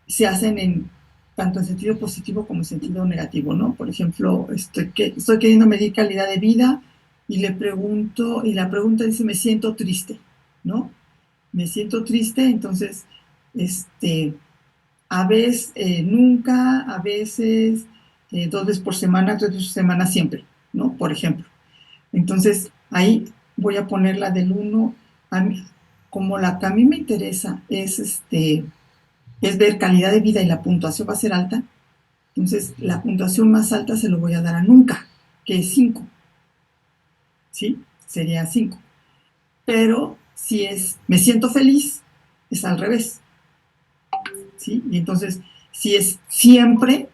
se hacen tanto en sentido positivo como en sentido negativo, ¿no? Por ejemplo, estoy queriendo medir calidad de vida y la pregunta dice, me siento triste, ¿no? Me siento triste, entonces, a veces, nunca, a veces, 2 veces por semana, 3 veces por semana, siempre, ¿no? Por ejemplo. Entonces, ahí voy a poner la del 1. Como la que a mí me interesa es ver calidad de vida y la puntuación va a ser alta, entonces la puntuación más alta se lo voy a dar a nunca, que es 5. ¿Sí? Sería 5. Pero si es me siento feliz, es al revés. ¿Sí? Y entonces, si es siempre,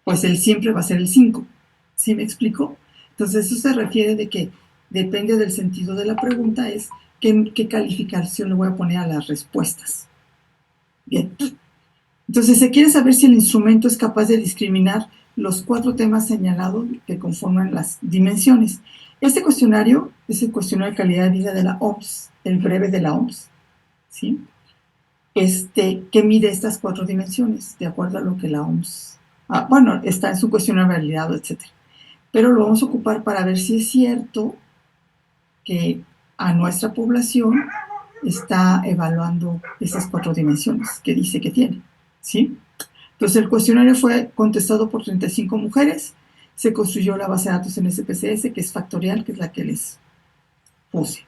pues el siempre va a ser el 5. ¿Sí me explico? Entonces, eso se refiere de que depende del sentido de la pregunta, es qué calificación le voy a poner a las respuestas. Bien. Entonces, se quiere saber si el instrumento es capaz de discriminar los 4 temas señalados que conforman las dimensiones. Este cuestionario es el cuestionario de calidad de vida de la OMS, el breve de la OMS, ¿sí? Que mide estas 4 dimensiones, de acuerdo a lo que la OMS, bueno, está en su cuestionario validado, etc. Pero lo vamos a ocupar para ver si es cierto que a nuestra población está evaluando esas 4 dimensiones que dice que tiene, ¿sí? Entonces el cuestionario fue contestado por 35 mujeres, se construyó la base de datos en SPSS, que es factorial, que es la que les puse.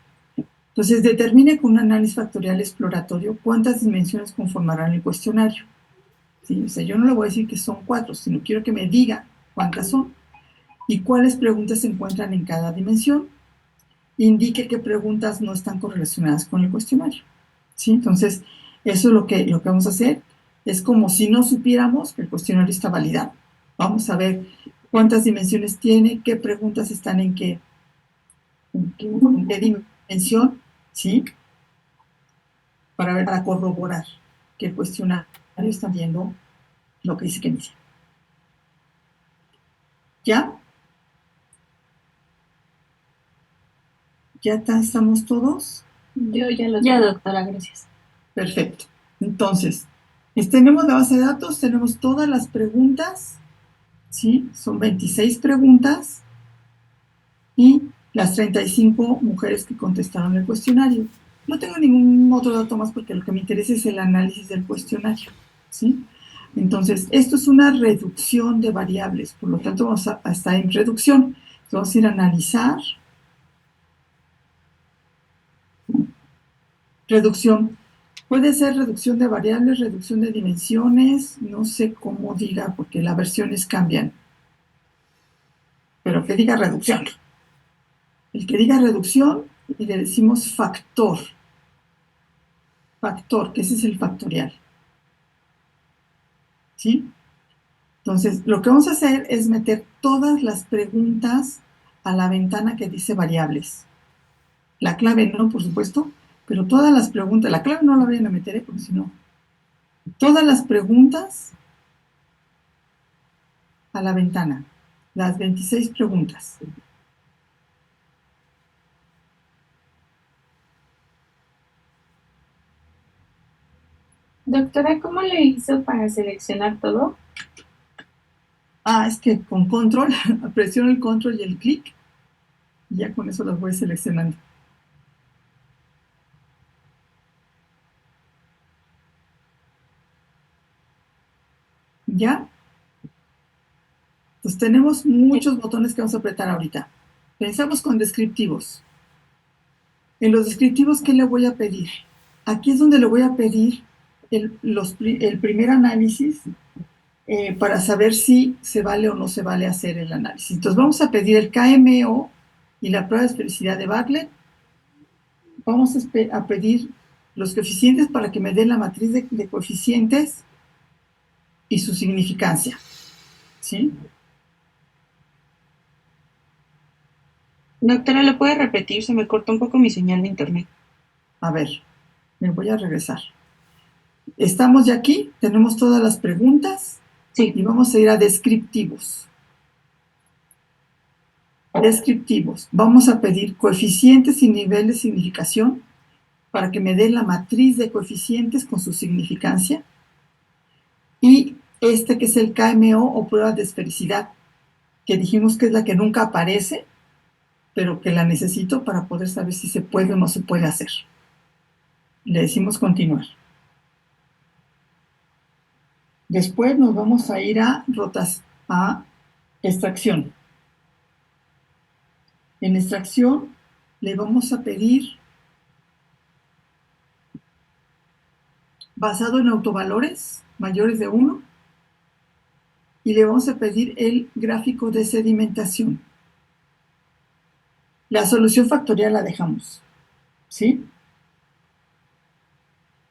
Entonces determine con un análisis factorial exploratorio cuántas dimensiones conformarán el cuestionario. ¿Sí? O sea, yo no le voy a decir que son 4, sino quiero que me diga cuántas son y cuáles preguntas se encuentran en cada dimensión. Indique qué preguntas no están correlacionadas con el cuestionario. ¿Sí? Entonces, eso es lo que vamos a hacer. Es como si no supiéramos que el cuestionario está validado. Vamos a ver cuántas dimensiones tiene, qué preguntas están en qué dimensión, ¿sí? Para corroborar que el cuestionario está viendo lo que dice que dice. ¿Ya? ¿Ya estamos todos? Yo ya lo Ya, tengo. doctora, gracias. Perfecto. Entonces, tenemos la base de datos, tenemos todas las preguntas, ¿sí? Son 26 preguntas y las 35 mujeres que contestaron el cuestionario. No tengo ningún otro dato más porque lo que me interesa es el análisis del cuestionario, ¿sí? Entonces, esto es una reducción de variables, por lo tanto vamos a estar en reducción. Vamos a ir a analizar. Reducción. Puede ser reducción de variables, reducción de dimensiones, no sé cómo diga, porque las versiones cambian. Pero que diga reducción. El que diga reducción, y le decimos factor. Factor, que ese es el factorial. ¿Sí? Entonces, lo que vamos a hacer es meter todas las preguntas a la ventana que dice variables. La clave no, por supuesto, pero todas las preguntas, la clave no la vayan a meter, porque si no, todas las preguntas a la ventana, las 26 preguntas. Doctora, ¿cómo le hizo para seleccionar todo? Es que con control, presiono el control y el clic, y ya con eso las voy seleccionando. ¿Ya? Pues tenemos muchos botones que vamos a apretar ahorita. Pensamos con descriptivos. En los descriptivos, ¿qué le voy a pedir? Aquí es donde le voy a pedir el primer análisis para saber si se vale o no se vale hacer el análisis. Entonces vamos a pedir el KMO y la prueba de esfericidad de Bartlett. Vamos a pedir los coeficientes para que me den la matriz de coeficientes y su significancia. ¿Sí? Doctora, ¿lo puede repetir? Se me cortó un poco mi señal de internet. A ver, me voy a regresar. Estamos ya aquí, tenemos todas las preguntas. Sí. Y vamos a ir a descriptivos. Descriptivos. Vamos a pedir coeficientes y nivel de significación para que me dé la matriz de coeficientes con su significancia. Y que es el KMO o prueba de esfericidad, que dijimos que es la que nunca aparece, pero que la necesito para poder saber si se puede o no se puede hacer. Le decimos continuar. Después nos vamos a ir a extracción. En extracción le vamos a pedir, basado en autovalores mayores de 1, y le vamos a pedir el gráfico de sedimentación. La solución factorial la dejamos, ¿sí?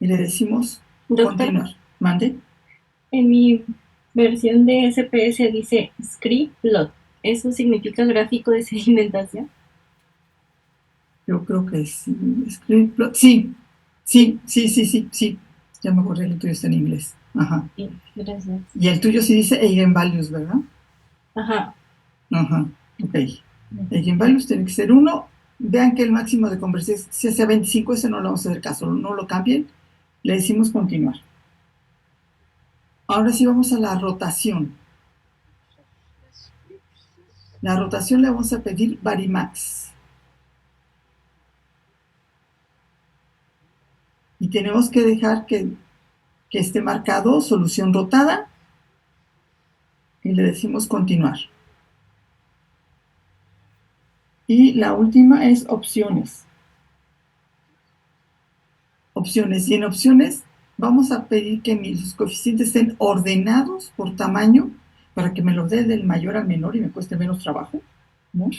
Y le decimos continuar. ¿Mande? En mi versión de SPS dice script plot. ¿Eso significa gráfico de sedimentación? Yo creo que sí. Script plot. Sí. Ya me acordé, el tuyo está en inglés. Ajá. Sí, gracias. Y el tuyo sí dice eigenvalues, ¿verdad? Ajá. Ajá, ok. Eigenvalues tiene que ser 1. Vean que el máximo de convergencia sea 25, ese no le vamos a hacer caso, no lo cambien. Le decimos continuar. Ahora sí vamos a la rotación. La rotación le vamos a pedir Varimax. Y tenemos que dejar que esté marcado solución rotada. Y le decimos continuar. Y la última es opciones. Opciones. Y en opciones vamos a pedir que mis coeficientes estén ordenados por tamaño para que me los dé del mayor al menor y me cueste menos trabajo, ¿no?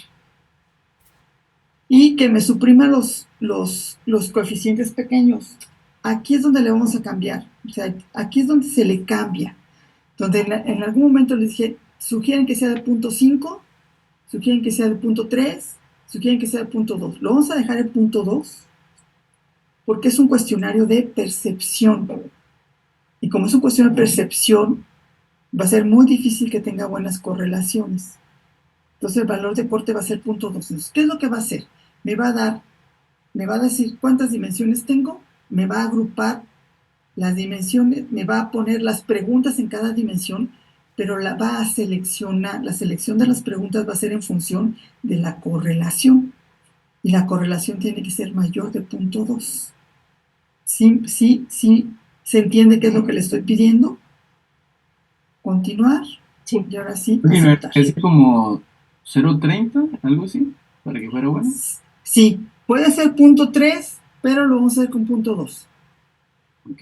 Y que me suprima los coeficientes pequeños. Aquí es donde le vamos a cambiar. O sea, aquí es donde se le cambia. Donde en algún momento les dije, sugieren que sea de punto 5, sugieren que sea de punto 3, sugieren que sea de punto 2. Lo vamos a dejar en punto 2 porque es un cuestionario de percepción. Y como es un cuestionario de percepción, va a ser muy difícil que tenga buenas correlaciones. Entonces el valor de corte va a ser punto 2. Entonces, ¿qué es lo que va a hacer? Me va a decir cuántas dimensiones tengo, me va a agrupar las dimensiones, me va a poner las preguntas en cada dimensión, pero la va a seleccionar. La selección de las preguntas va a ser en función de la correlación. Y la correlación tiene que ser mayor de punto 2. Sí, ¿se entiende qué es lo que le estoy pidiendo? Continuar. Sí. Y ahora sí, Oye, aceptar. es como 0.30, algo así, para que fuera bueno. Sí, puede ser punto 3, pero lo vamos a hacer con punto 2. Ok.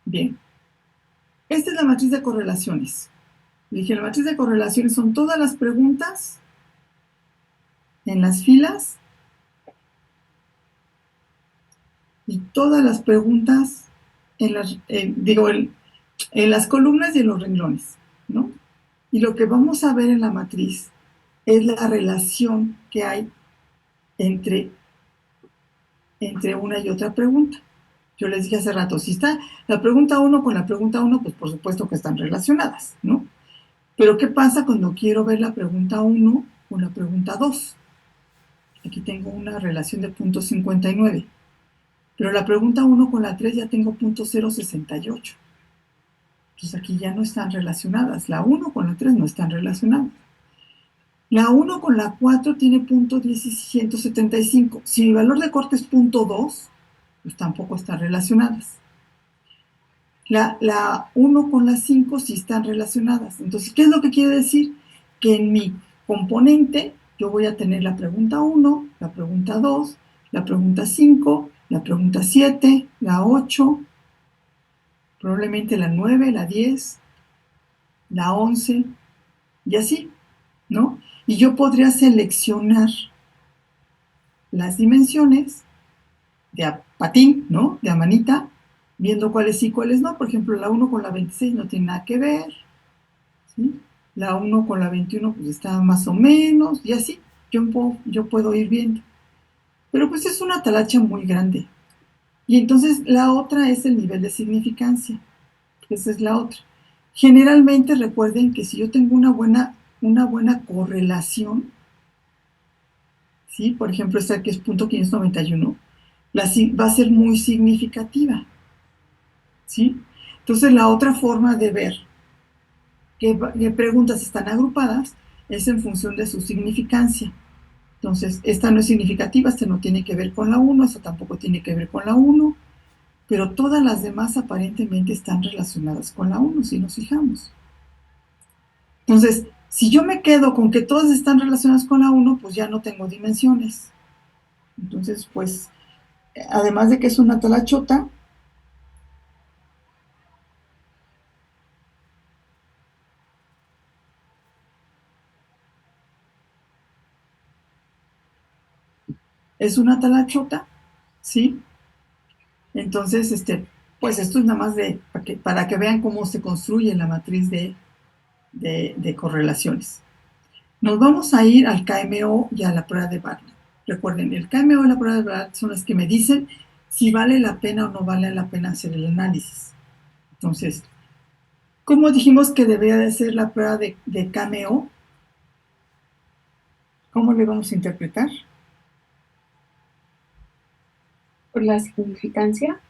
Bien. Esta es la matriz de correlaciones. Dije, la matriz de correlaciones son todas las preguntas en las filas y todas las preguntas en las columnas y en los renglones, ¿no? Y lo que vamos a ver en la matriz es la relación que hay entre una y otra pregunta. Yo les dije hace rato, si está la pregunta 1 con la pregunta 1, pues por supuesto que están relacionadas, ¿no? Pero ¿qué pasa cuando quiero ver la pregunta 1 con la pregunta 2? Aquí tengo una relación de punto 59. Pero la pregunta 1 con la 3 ya tengo punto 068. Entonces aquí ya no están relacionadas. La 1 con la 3 no están relacionadas. La 1 con la 4 tiene punto 10175. Si mi valor de corte es punto 2, pues tampoco están relacionadas. La 1 con la 5 sí están relacionadas. Entonces, ¿qué es lo que quiere decir? Que en mi componente yo voy a tener la pregunta 1, la pregunta 2, la pregunta 5, la pregunta 7, la 8, probablemente la 9, la 10, la 11 y así, ¿no? Y yo podría seleccionar las dimensiones de a patín, ¿no? De a manita, viendo cuáles sí, cuáles no. Por ejemplo, la 1 con la 26 no tiene nada que ver, ¿sí? La 1 con la 21 pues está más o menos, y así yo puedo ir viendo. Pero pues es una talacha muy grande. Y entonces la otra es el nivel de significancia. Esa es la otra. Generalmente recuerden que si yo tengo una buena correlación, ¿sí? Por ejemplo, esta que es punto 591, va a ser muy significativa, ¿sí? Entonces la otra forma de ver qué preguntas están agrupadas es en función de su significancia. Entonces, esta no es significativa, esta no tiene que ver con la 1, esta tampoco tiene que ver con la 1, pero todas las demás aparentemente están relacionadas con la 1, si nos fijamos. Entonces, si yo me quedo con que todas están relacionadas con la 1, pues ya no tengo dimensiones. Entonces, pues, además de que es una talachota, ¿sí? Entonces, pues esto es nada más para que vean cómo se construye la matriz de correlaciones. Nos vamos a ir al KMO y a la prueba de Bartlett. Recuerden, el KMO y la prueba de Bartlett son las que me dicen si vale la pena o no vale la pena hacer el análisis. Entonces, ¿cómo dijimos que debería de ser la prueba de KMO? ¿Cómo le vamos a interpretar? Por la significancia.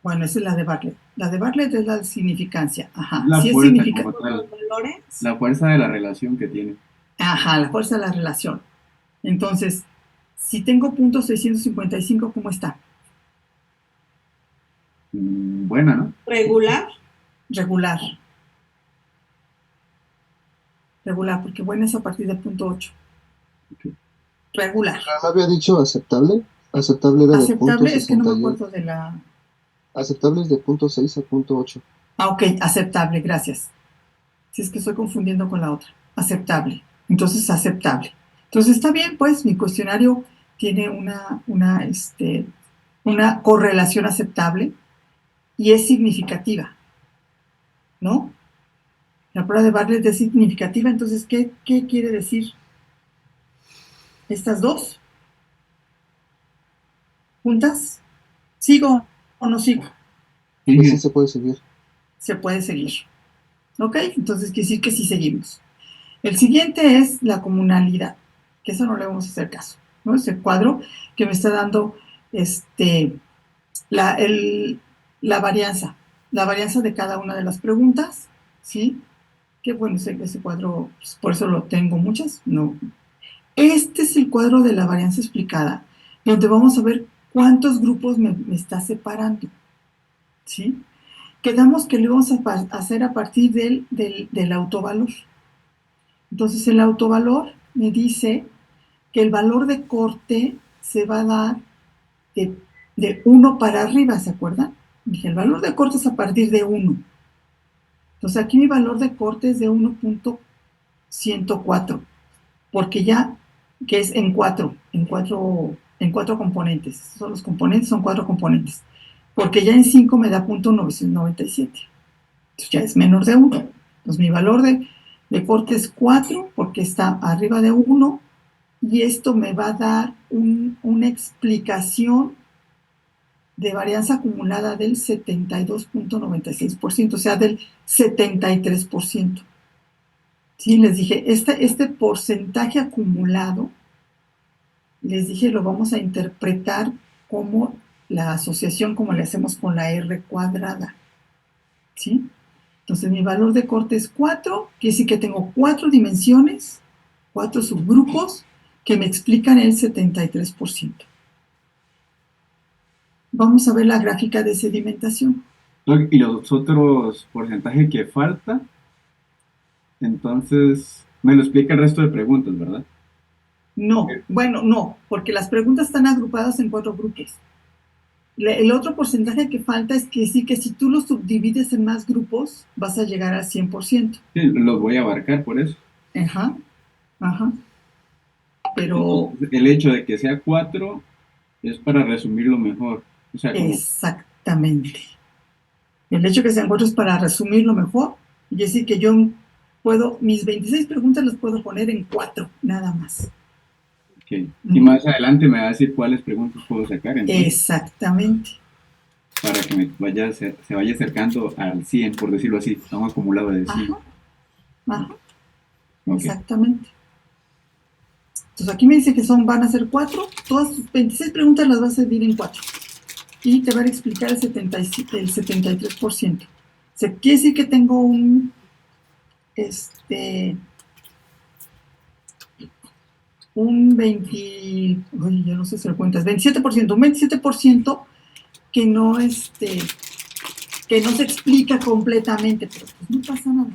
Bueno, esa es la de Bartlett. La de Bartlett es la significancia. Ajá. La Si es fuerza significativa. como tal, Los valores. la fuerza de la relación que tiene. Ajá, la fuerza de la relación. Entonces, si tengo punto 655, ¿cómo está? Buena, ¿no? Regular. Regular. Regular, porque buena es a partir del punto 8. Ok. Regular. ¿No había dicho aceptable? Aceptable era de punto Aceptable es que no me 68. acuerdo de la... Aceptable es de punto 6 a punto 8. Ah, ok, aceptable, gracias. Si es que estoy confundiendo con la otra. Aceptable. Entonces, aceptable. Entonces, está bien, pues, mi cuestionario tiene una correlación aceptable y es significativa, ¿no? La prueba de Bartlett es significativa, entonces, ¿qué quiere decir estas dos juntas? ¿Sigo o no sigo? Pues sí Sí, se puede seguir. Se puede seguir. ¿Ok? Entonces, quiere decir que sí seguimos. El siguiente es la comunalidad, que eso no le vamos a hacer caso, ¿no? Es el cuadro que me está dando la, el- la varianza de cada una de las preguntas, ¿sí? Que bueno, ese cuadro, pues, por eso lo tengo muchas, no. Este es el cuadro de la varianza explicada, donde vamos a ver cuántos grupos me está separando, ¿sí? Quedamos que lo íbamos a hacer a partir del autovalor. Entonces, el autovalor me dice que el valor de corte se va a dar de 1 para arriba, ¿se acuerdan? Dije, el valor de corte es a partir de 1. Entonces, aquí mi valor de corte es de 1.104, porque ya, que es en cuatro componentes. Son los componentes, son 4 componentes. Porque ya en 5 me da .997. Entonces, ya es menor de 1. Entonces, mi valor de corte es 4, porque está arriba de 1, y esto me va a dar una explicación de varianza acumulada del 72.96%, o sea, del 73%. Sí, les dije, este porcentaje acumulado, les dije, lo vamos a interpretar como la asociación, como le hacemos con la R cuadrada. ¿Sí? Entonces, mi valor de corte es 4, quiere decir que tengo 4 dimensiones, 4 subgrupos que me explican el 73%. Vamos a ver la gráfica de sedimentación. y los otros porcentajes que falta, entonces me lo explica el resto de preguntas, ¿verdad? No, bueno, no, porque las preguntas están agrupadas en 4 grupos. El otro porcentaje que falta es que sí, que si tú los subdivides en más grupos, vas a llegar al 100%. Sí, los voy a abarcar por eso. Ajá, ajá. Pero Entonces, el hecho de que sea 4 es para resumirlo mejor. O sea, como exactamente. El hecho de que sean 4 es para resumirlo mejor. Y decir que yo puedo, mis 26 preguntas las puedo poner en 4, nada más. que, y más adelante me va a decir cuáles preguntas puedo sacar, entonces, Exactamente. para que se vaya acercando al 100, por decirlo así, a un acumulado de 100. Ajá, ajá, Ok. exactamente. Entonces aquí me dice que van a ser 4, todas tus 26 preguntas las vas a dividir en 4. Y te van a explicar el 73%. O sea, quiere decir que tengo un 20, yo no sé si lo cuentas, 27%, un 27% que no se explica completamente, pero pues no pasa nada,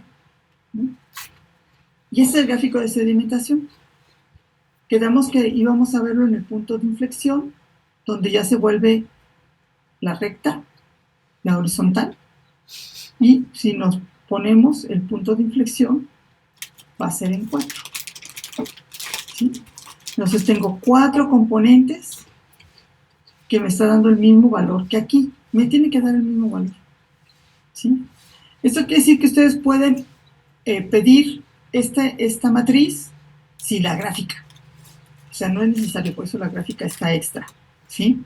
¿no? Y ese es el gráfico de sedimentación. Quedamos que íbamos a verlo en el punto de inflexión, donde ya se vuelve la recta, la horizontal, y si nos ponemos el punto de inflexión, va a ser en 4. ¿Sí? Entonces tengo 4 componentes que me está dando el mismo valor que aquí. Me tiene que dar el mismo valor. ¿Sí? Esto quiere decir que ustedes pueden pedir esta matriz sin la gráfica. O sea, no es necesario, por eso la gráfica está extra. ¿Sí?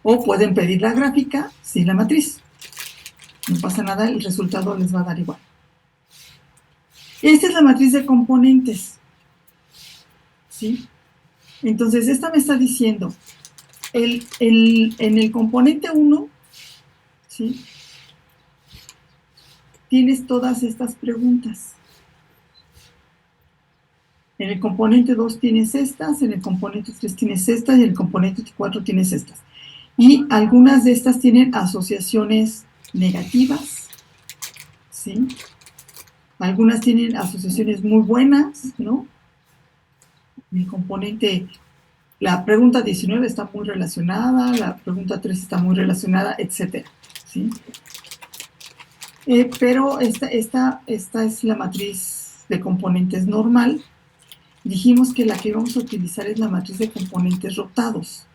O pueden pedir la gráfica sin la matriz. No pasa nada, el resultado les va a dar igual. Esta es la matriz de componentes, ¿sí? Entonces, esta me está diciendo, en el componente 1, ¿sí? Tienes todas estas preguntas. En el componente 2 tienes estas, en el componente 3 tienes estas, y en el componente 4 tienes estas. Y algunas de estas tienen asociaciones negativas, ¿sí? Algunas tienen asociaciones muy buenas, ¿no? El componente, la pregunta 19 está muy relacionada, la pregunta 3 está muy relacionada, etcétera, ¿sí? Pero esta es la matriz de componentes normal. Dijimos que la que vamos a utilizar es la matriz de componentes rotados,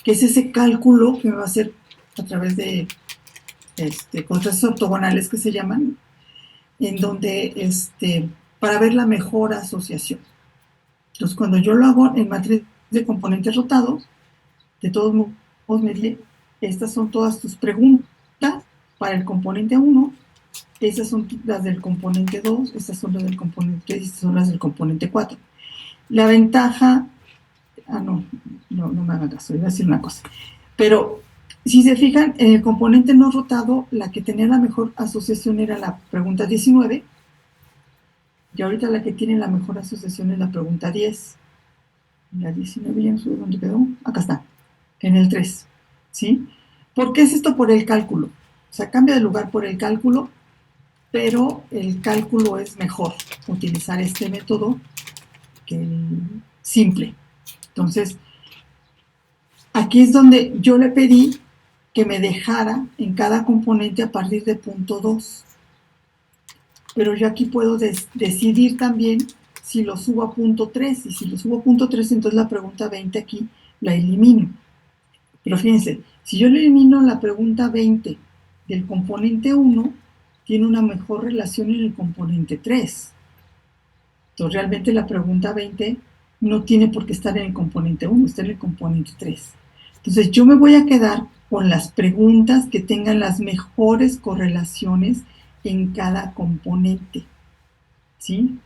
que es ese cálculo que me va a hacer a través de contrastes ortogonales que se llaman, en donde para ver la mejor asociación. Entonces, cuando yo lo hago en matriz de componentes rotados, de todos modos me diré, estas son todas tus preguntas para el componente 1, esas son las del componente 2, estas son las del componente 3 y estas son las del componente 4. La ventaja, no me hagan caso, iba a decir una cosa, pero si se fijan, en el componente no rotado, la que tenía la mejor asociación era la pregunta 19, y ahorita la que tiene la mejor asociación es la pregunta 10. La 19, ya no sé dónde quedó, acá está, en el 3, ¿sí? ¿Por qué es esto? Por el cálculo. O sea, cambia de lugar por el cálculo, pero el cálculo es mejor utilizar este método que el simple. Entonces, aquí es donde yo le pedí que me dejara en cada componente a partir de punto 2. Pero yo aquí puedo decidir también si lo subo a punto 3. Y si lo subo a punto 3, entonces la pregunta 20 aquí la elimino. Pero fíjense, si yo le elimino la pregunta 20 del componente 1, tiene una mejor relación en el componente 3. Entonces realmente la pregunta 20 no tiene por qué estar en el componente 1, está en el componente 3. Entonces yo me voy a quedar con las preguntas que tengan las mejores correlaciones en cada componente, ¿sí?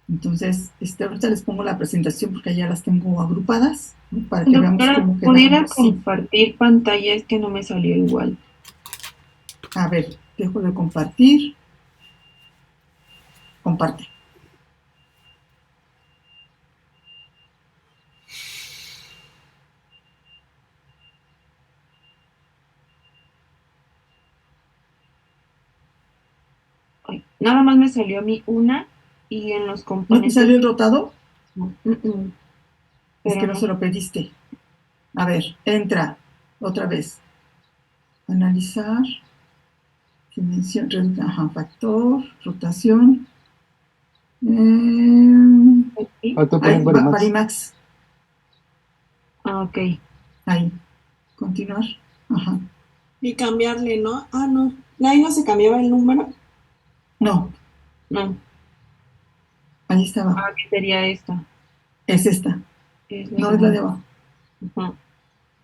Entonces, ahorita les pongo la presentación porque ya las tengo agrupadas, ¿no? Para que veamos Doctora, cómo ¿pudiera quedamos. Sí. compartir pantalla? Es que no me salió igual. A ver, dejo de compartir. Comparte. Ay, nada más me salió a mí una y en los ¿No te componentes... salió el rotado? No, Es pero que no se lo pediste. A ver, entra otra vez. Analizar. Dimensión, factor, rotación. Falta Ahí, poner Varimax. Varimax. Ah, ok. Ahí. Continuar. Ajá. Y cambiarle, ¿no? Ah, no. Ahí no se cambiaba el número. No, No, ahí está abajo. que sería esta. Es esta. Es la No es la de segunda. abajo. Ajá,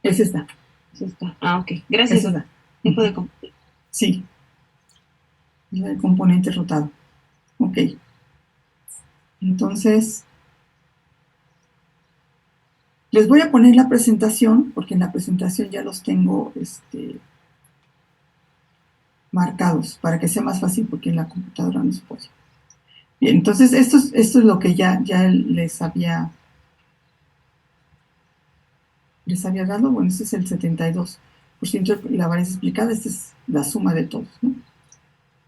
Es esta. es esta. Ah, ok. Gracias, Es doctora. esta. Tiempo de compartir. Sí. Es el componente rotado. Ok. Entonces, les voy a poner la presentación, porque en la presentación ya los tengo marcados, para que sea más fácil, porque en la computadora no se puede. Bien, entonces esto es lo que ya les había dado. Bueno, este es el 72% de la varianza explicada, esta es la suma de todos, ¿no?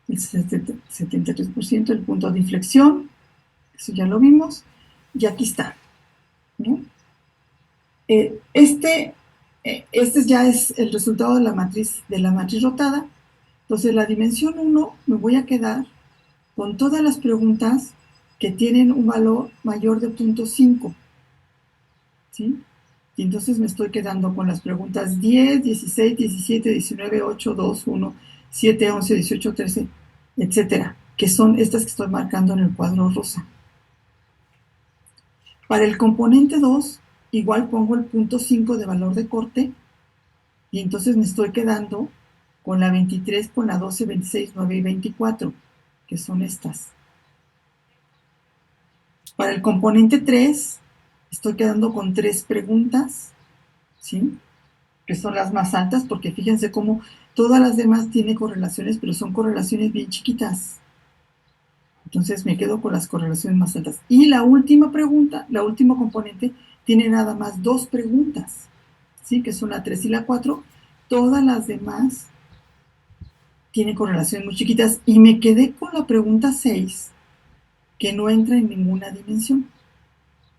El 73% el punto de inflexión, eso ya lo vimos, y aquí está, ¿no? Este ya es el resultado de la matriz rotada. Entonces, la dimensión 1 me voy a quedar con todas las preguntas que tienen un valor mayor de 0.5, ¿sí? Y entonces me estoy quedando con las preguntas 10, 16, 17, 19, 8, 2, 1, 7, 11, 18, 13, etcétera, que son estas que estoy marcando en el cuadro rosa. Para el componente 2, igual pongo el 0.5 de valor de corte, y entonces me estoy quedando con la 23, con la 12, 26, 9 y 24, que son estas. Para el componente 3, estoy quedando con 3 preguntas, ¿sí? Que son las más altas, porque fíjense cómo todas las demás tienen correlaciones, pero son correlaciones bien chiquitas. Entonces me quedo con las correlaciones más altas. Y la última pregunta, la última componente, tiene nada más 2 preguntas, ¿sí? Que son la 3 y la 4. Todas las demás tienen correlaciones muy chiquitas. Y me quedé con la pregunta 6, que no entra en ninguna dimensión.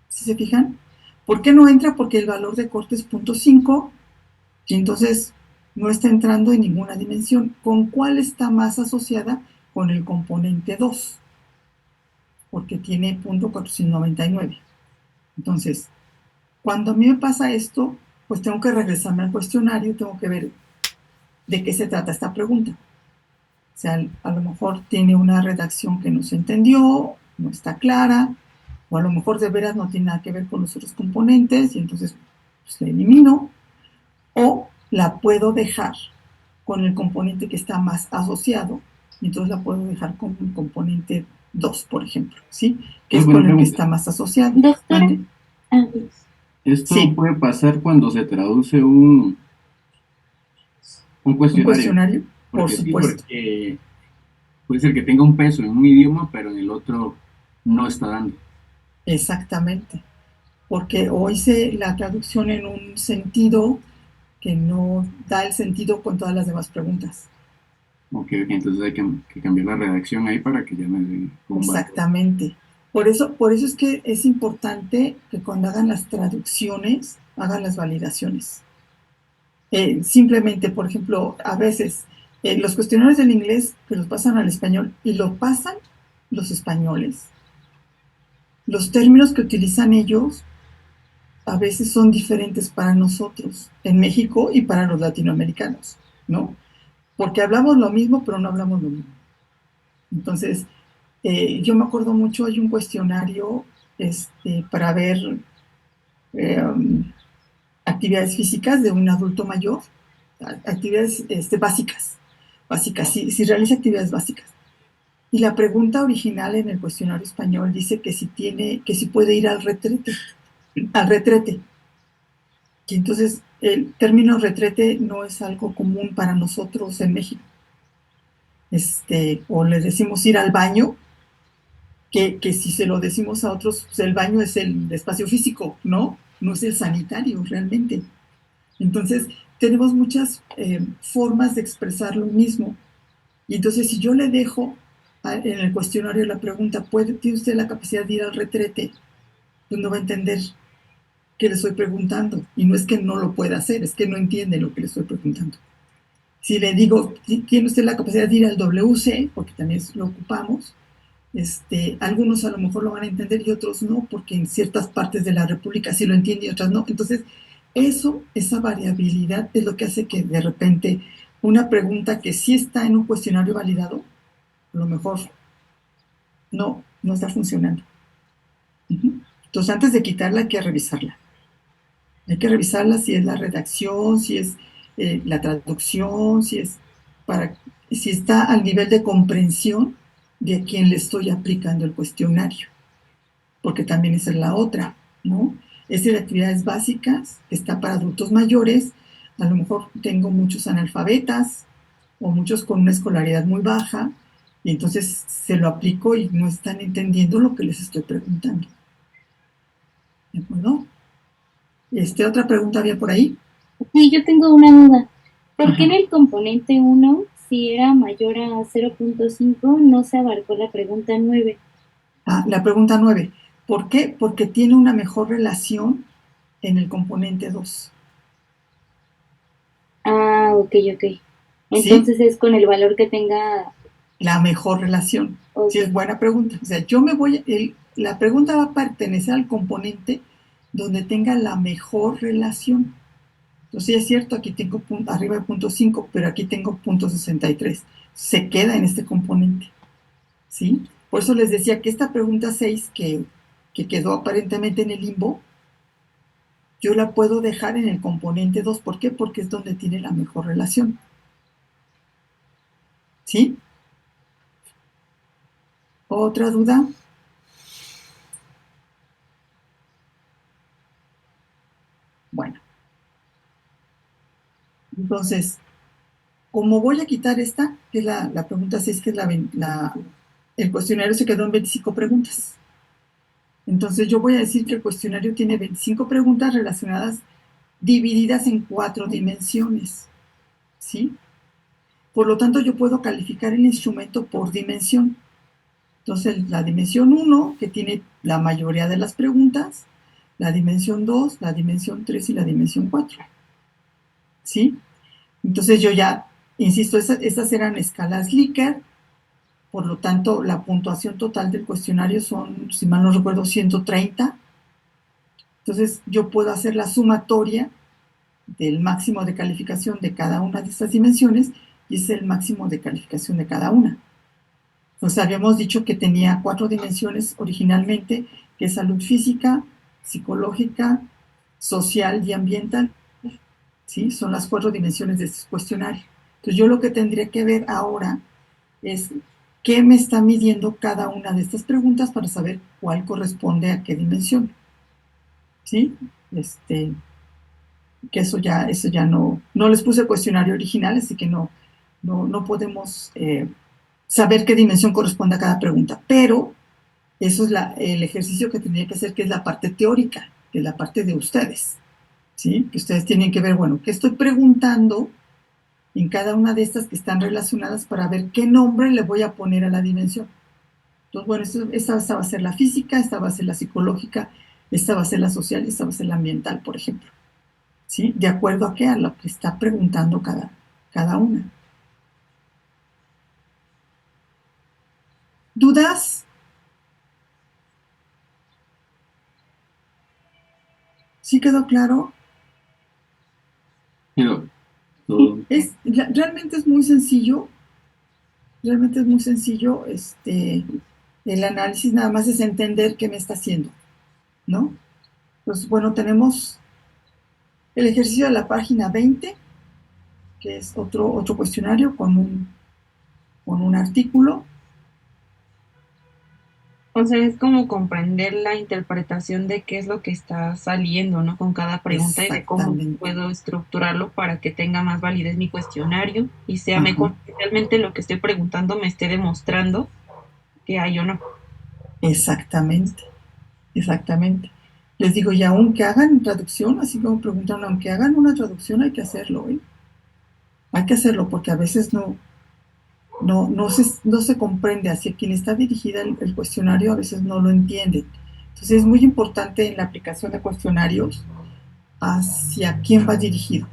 ¿Sí se fijan? ¿Por qué no entra? Porque el valor de corte es 0.5 y entonces no está entrando en ninguna dimensión. ¿Con cuál está más asociada? Con el componente 2, porque tiene 0.499. Entonces, cuando a mí me pasa esto, pues tengo que regresarme al cuestionario, tengo que ver de qué se trata esta pregunta. O sea, a lo mejor tiene una redacción que no se entendió, no está clara, o a lo mejor de veras no tiene nada que ver con los otros componentes y entonces pues, la elimino, o la puedo dejar con el componente que está más asociado, y entonces la puedo dejar con un componente 2, por ejemplo, ¿sí? Que es Buena con el que pregunta. está más asociado. Doctora. ¿Mande? Ah, Esto Sí. puede pasar cuando se traduce un ¿Un cuestionario. cuestionario? Por Porque sí, supuesto. porque puede ser que tenga un peso en un idioma, pero en el otro no está dando. Exactamente. Porque o hice la traducción en un sentido que no da el sentido con todas las demás preguntas. Ok, entonces hay que cambiar la redacción ahí para que ya me dé un valor. Exactamente. Por eso es que es importante que cuando hagan las traducciones, hagan las validaciones. Simplemente, por ejemplo, a veces los cuestionarios del inglés que los pasan al español y lo pasan los españoles, los términos que utilizan ellos a veces son diferentes para nosotros en México y para los latinoamericanos, ¿no? Porque hablamos lo mismo, pero no hablamos lo mismo. Entonces, yo me acuerdo mucho, hay un cuestionario para ver actividades físicas de un adulto mayor, actividades básicas, si realiza actividades básicas. Y la pregunta original en el cuestionario español dice que si puede ir al retrete. Y entonces el término retrete no es algo común para nosotros en México. O le decimos ir al baño, que si se lo decimos a otros, pues el baño es el espacio físico, ¿no? No es el sanitario realmente. Entonces, tenemos muchas formas de expresar lo mismo. Y entonces, si yo le dejo en el cuestionario la pregunta, ¿tiene usted la capacidad de ir al retrete? Pues no va a entender qué le estoy preguntando. Y no es que no lo pueda hacer, es que no entiende lo que le estoy preguntando. Si le digo, ¿tiene usted la capacidad de ir al WC? Porque también lo ocupamos. Algunos a lo mejor lo van a entender y otros no, porque en ciertas partes de la República sí lo entienden y otras no. Entonces, esa variabilidad es lo que hace que de repente una pregunta que sí está en un cuestionario validado, a lo mejor no está funcionando. Entonces, antes de quitarla hay que revisarla. Hay que revisarla si es la redacción, si es la traducción, si está al nivel de comprensión de a quien le estoy aplicando el cuestionario. Porque también esa es la otra, ¿no? Es de actividades básicas, que está para adultos mayores, a lo mejor tengo muchos analfabetas o muchos con una escolaridad muy baja, y entonces se lo aplico y no están entendiendo lo que les estoy preguntando. ¿De acuerdo? ¿Otra pregunta había por ahí? sí, yo tengo una duda. ¿Por qué en el componente 1, si era mayor a 0.5, no se abarcó la pregunta 9? La pregunta 9. ¿Por qué? Porque tiene una mejor relación en el componente 2. Ah, ok. Entonces ¿Sí? es con el valor que tenga. La mejor relación. Okay. Sí, es buena pregunta. O sea, la pregunta va a pertenecer al componente donde tenga la mejor relación. Entonces, sí es cierto, aquí tengo arriba de 0.5, pero aquí tengo 0.63. Se queda en este componente. ¿Sí? Por eso les decía que esta pregunta 6, que quedó aparentemente en el limbo, yo la puedo dejar en el componente 2. ¿Por qué? Porque es donde tiene la mejor relación. ¿Sí? ¿Otra duda? Bueno, entonces, como voy a quitar esta, que es la pregunta 6, que es el cuestionario se quedó en 25 preguntas. Entonces yo voy a decir que el cuestionario tiene 25 preguntas relacionadas, divididas en 4 dimensiones, ¿sí? Por lo tanto, yo puedo calificar el instrumento por dimensión. Entonces, la dimensión 1, que tiene la mayoría de las preguntas, la dimensión 2, la dimensión 3 y la dimensión 4, ¿sí? Entonces yo ya, insisto, estas eran escalas Likert, por lo tanto, la puntuación total del cuestionario son, si mal no recuerdo, 130. Entonces, yo puedo hacer la sumatoria del máximo de calificación de cada una de estas dimensiones y es el máximo de calificación de cada una. Entonces, habíamos dicho que tenía 4 dimensiones originalmente, que es salud física, psicológica, social y ambiental. ¿Sí? Son las 4 dimensiones de este cuestionario. Entonces, yo lo que tendría que ver ahora es qué me está midiendo cada una de estas preguntas para saber cuál corresponde a qué dimensión. ¿Sí? Que eso ya no les puse cuestionario original, así que no podemos saber qué dimensión corresponde a cada pregunta, pero eso es el ejercicio que tendría que hacer, que es la parte teórica, que es la parte de ustedes, ¿sí? Que ustedes tienen que ver, bueno, ¿qué estoy preguntando en cada una de estas que están relacionadas para ver qué nombre le voy a poner a la dimensión? Entonces, bueno, esta va a ser la física, esta va a ser la psicológica, esta va a ser la social y esta va a ser la ambiental, por ejemplo. ¿Sí? De acuerdo a qué, a lo que está preguntando cada una. ¿Dudas? ¿Sí quedó claro? Pero todo. Realmente es muy sencillo. Realmente es muy sencillo. El análisis nada más es entender qué me está haciendo, ¿no? Pues bueno, tenemos el ejercicio de la página 20, que es otro cuestionario con un artículo. O sea, es como comprender la interpretación de qué es lo que está saliendo, ¿no? Con cada pregunta y de cómo Exactamente. puedo estructurarlo para que tenga más validez mi cuestionario y sea Ajá. mejor que realmente lo que estoy preguntando me esté demostrando que hay o no. Exactamente. Exactamente. Les digo, y aunque hagan traducción, así como preguntan, aunque hagan una traducción, hay que hacerlo, ¿eh? Hay que hacerlo porque a veces no se comprende hacia quien está dirigida el cuestionario, a veces no lo entiende. Entonces es muy importante en la aplicación de cuestionarios hacia quién va dirigido.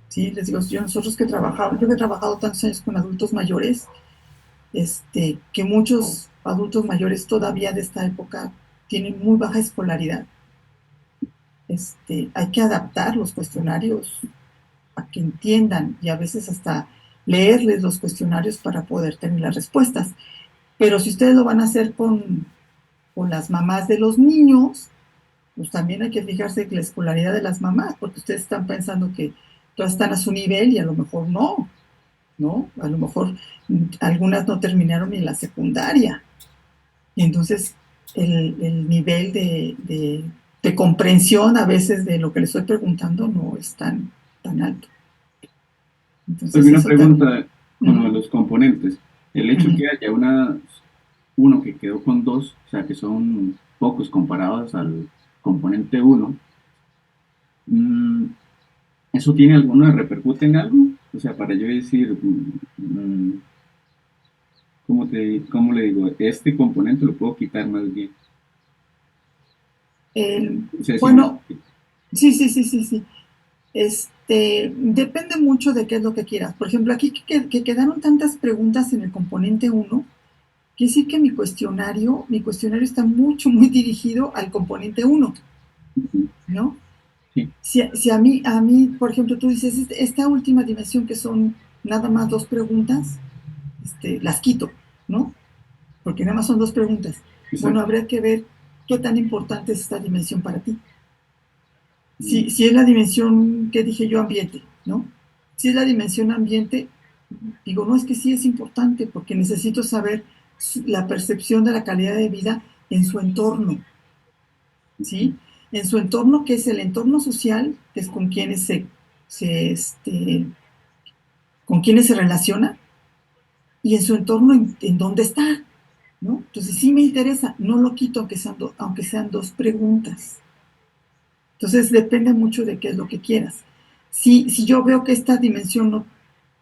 ¿Sí? Les digo, yo que he trabajado tantos años con adultos mayores, que muchos adultos mayores todavía de esta época tienen muy baja escolaridad. Hay que adaptar los cuestionarios a que entiendan y a veces hasta leerles los cuestionarios para poder tener las respuestas. Pero si ustedes lo van a hacer con las mamás de los niños, pues también hay que fijarse en la escolaridad de las mamás, porque ustedes están pensando que todas están a su nivel y a lo mejor no, ¿no? A lo mejor algunas no terminaron ni la secundaria. Y entonces el nivel de comprensión a veces de lo que les estoy preguntando no es tan alto. Entonces También una eso también. pregunta con los componentes. El hecho que haya uno que quedó con 2, o sea, que son pocos comparados al componente 1, ¿eso tiene alguna, repercute en algo? O sea, para yo decir, ¿cómo le digo? Este componente lo puedo quitar más bien. O sea, Bueno, sí. Depende mucho de qué es lo que quieras. Por ejemplo, aquí que quedaron tantas preguntas en el componente 1, quiere decir que mi cuestionario está muy dirigido al componente 1, ¿no? Sí. Si a mí, por ejemplo, tú dices, esta última dimensión que son nada más 2 preguntas, las quito, ¿no? Porque nada más son 2 preguntas. Exacto. Bueno, habría que ver qué tan importante es esta dimensión para ti. Si es la dimensión que dije yo, ambiente, ¿no? Si es la dimensión ambiente, Digo, no, es que sí es importante porque necesito saber la percepción de la calidad de vida en su entorno, ¿sí? En su entorno, que es el entorno social, que es con quienes con quienes se relaciona, y en su entorno en dónde está, ¿no? Entonces sí me interesa, no lo quito aunque sean dos preguntas. Entonces depende mucho de qué es lo que quieras. Si yo veo que esta dimensión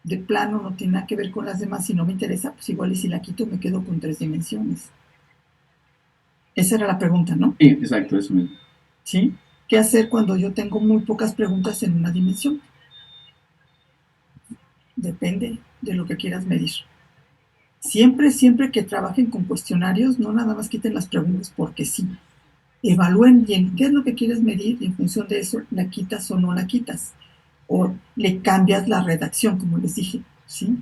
de plano no tiene nada que ver con las demás y no me interesa, pues igual y si la quito me quedo con 3 dimensiones. Esa era la pregunta, ¿no? Sí, exacto, eso mismo. ¿Sí? ¿Qué hacer cuando yo tengo muy pocas preguntas en una dimensión? Depende de lo que quieras medir. Siempre que trabajen con cuestionarios, no nada más quiten las preguntas porque sí. Evalúen bien qué es lo que quieres medir y en función de eso la quitas o no la quitas. O le cambias la redacción, como les dije, ¿sí?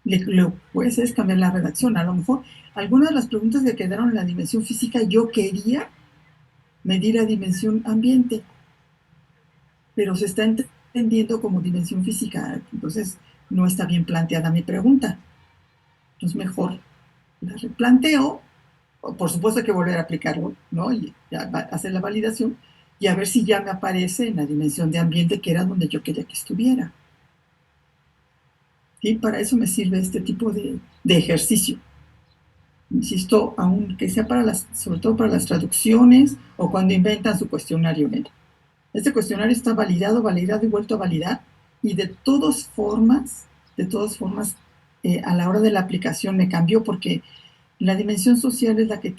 Lo puedes es cambiar la redacción. A lo mejor algunas de las preguntas que quedaron en la dimensión física yo quería medir la dimensión ambiente, pero se está entendiendo como dimensión física, entonces no está bien planteada mi pregunta. Entonces mejor la replanteo, por supuesto hay que volver a aplicarlo, ¿no? Y ya hacer la validación y a ver si ya me aparece en la dimensión de ambiente que era donde yo quería que estuviera. Y para eso me sirve este tipo de ejercicio. Insisto, aunque sea sobre todo para las traducciones o cuando inventan su cuestionario. Este cuestionario está validado y vuelto a validar, y de todas formas, a la hora de la aplicación me cambió porque la dimensión social es la que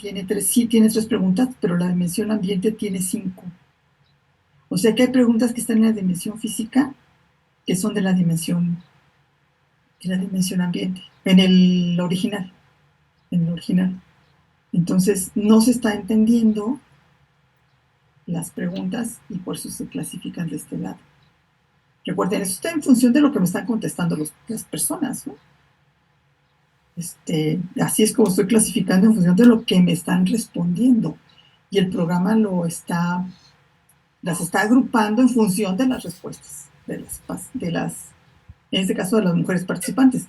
sí tiene 3 preguntas, pero la dimensión ambiente tiene 5. O sea que hay preguntas que están en la dimensión física que son de la dimensión ambiente, en el original. Entonces, no se está entendiendo las preguntas y por eso se clasifican de este lado. Recuerden, eso está en función de lo que me están contestando las personas, ¿no? Así es como estoy clasificando en función de lo que me están respondiendo. Y el programa las está agrupando en función de las respuestas, en este caso de las mujeres participantes.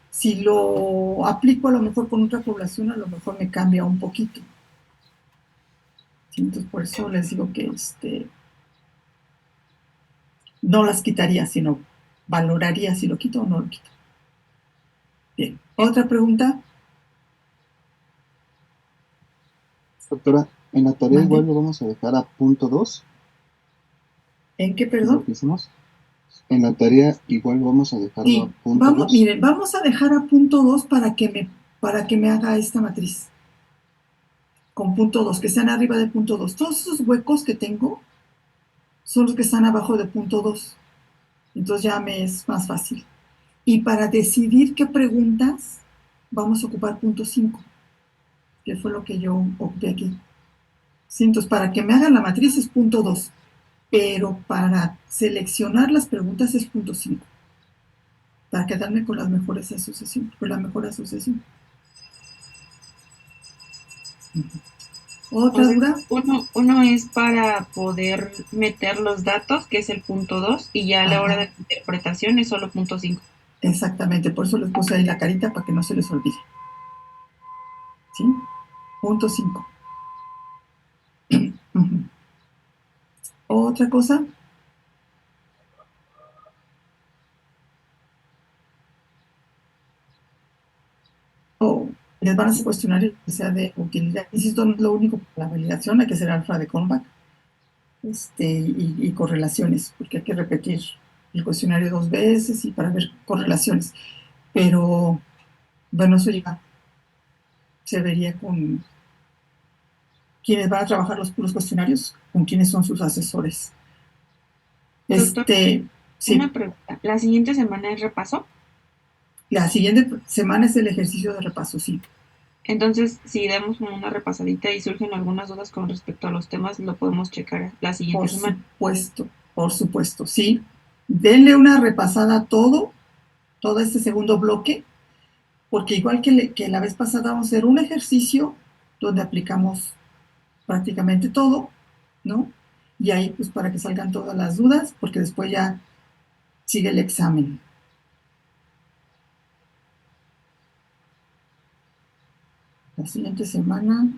Si lo aplico a lo mejor con otra población, a lo mejor me cambia un poquito. ¿Sí? Entonces, por eso les digo que no las quitaría, sino valoraría si lo quito o no lo quito. Bien, otra pregunta. Doctora, en la tarea Mande. igual lo vamos a dejar a punto 2. ¿En qué, ¿Es perdón? lo que hicimos? En la tarea igual vamos a dejarlo Sí, a punto 2. miren, vamos a dejar a punto 2 para que me haga esta matriz. Con punto 2, que sean arriba de punto 2. Todos esos huecos que tengo son los que están abajo de punto 2. Entonces ya me es más fácil. Y para decidir qué preguntas, vamos a ocupar punto 5, que fue lo que yo ocupé aquí. Sí, entonces, para que me hagan la matriz es punto 2, pero para seleccionar las preguntas es punto 5, para quedarme con las mejores asociaciones, con la mejor asociación. ¿Otra O sea, duda? uno es para poder meter los datos, que es el punto 2, y ya a la hora Ajá, de la interpretación es solo punto 5. exactamente, por eso les puse ahí la carita para que no se les olvide. ¿Sí? Punto 5. ¿Otra cosa? O les van a hacer cuestionarios que sea de utilidad. Insisto, no es lo único para la validación, hay que hacer alfa de Cronbach y correlaciones, porque hay que repetir el cuestionario 2 veces y para ver correlaciones. Pero bueno, eso ya se vería con quienes van a trabajar los cuestionarios, con quienes son sus asesores. Doctor, Sí, una pregunta. ¿La siguiente semana es repaso? la siguiente semana es el ejercicio de repaso, sí. Entonces, si damos una repasadita y surgen algunas dudas con respecto a los temas, lo podemos checar la siguiente semana. Por supuesto, sí. Denle una repasada a todo este segundo bloque, porque igual que la vez pasada vamos a hacer un ejercicio donde aplicamos prácticamente todo, ¿no? Y ahí pues para que salgan todas las dudas, porque después ya sigue el examen. La siguiente semana.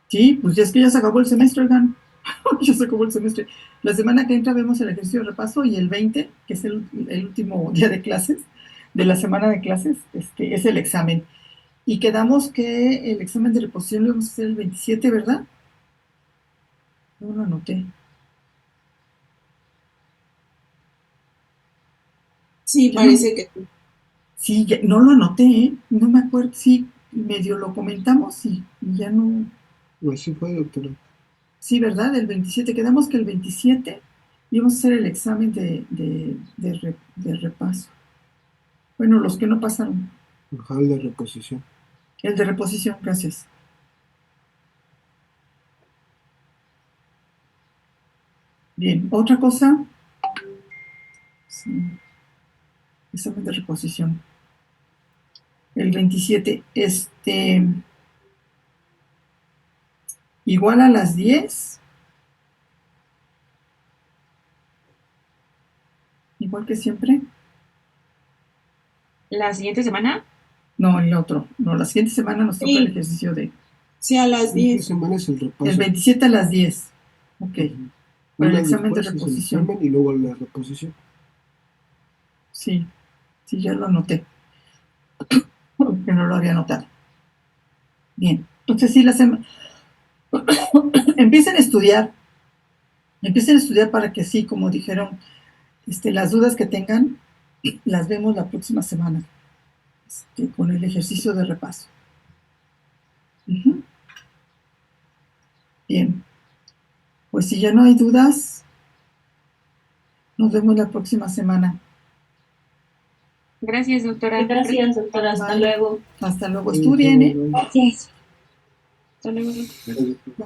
Sí, pues ya es que ya se acabó el semestre, oigan. Ya se acabó el semestre. La semana que entra vemos el ejercicio de repaso y el 20, que es el último día de clases, de la semana de clases, es el examen. Y quedamos que el examen de reposición lo vamos a hacer el 27, ¿verdad? No lo anoté. Sí, Ya parece que sí. Sí, no lo anoté, ¿eh? No me acuerdo, sí, medio lo comentamos y ya no. Pues sí fue, doctora. Sí, ¿verdad? El 27, quedamos que el 27 íbamos a hacer el examen de repaso. Bueno, los que no pasaron. Ajá, el de reposición. El de reposición, gracias. Bien, otra cosa. Sí, examen de reposición. El 27, igual a las 10, igual que siempre. La siguiente semana, No, el otro. No, la siguiente semana nos toca el Sí, ejercicio sí, a las Esta 10. semana es el el repaso. 27 a las 10. Ok, Ujú. para el Una examen de después es el reposición. examen y luego la reposición. Sí, sí, ya lo anoté, porque no lo había anotado. Bien, entonces sí, empiecen a estudiar, para que sí, como dijeron, las dudas que tengan, las vemos la próxima semana, con el ejercicio de repaso. Ujú. Bien, pues si ya no hay dudas, nos vemos la próxima semana. gracias, doctora. Gracias, doctora. Hasta Vale. luego. Hasta luego, Ahí estudien, ¿eh? está, Gracias. Hasta luego. ahí está.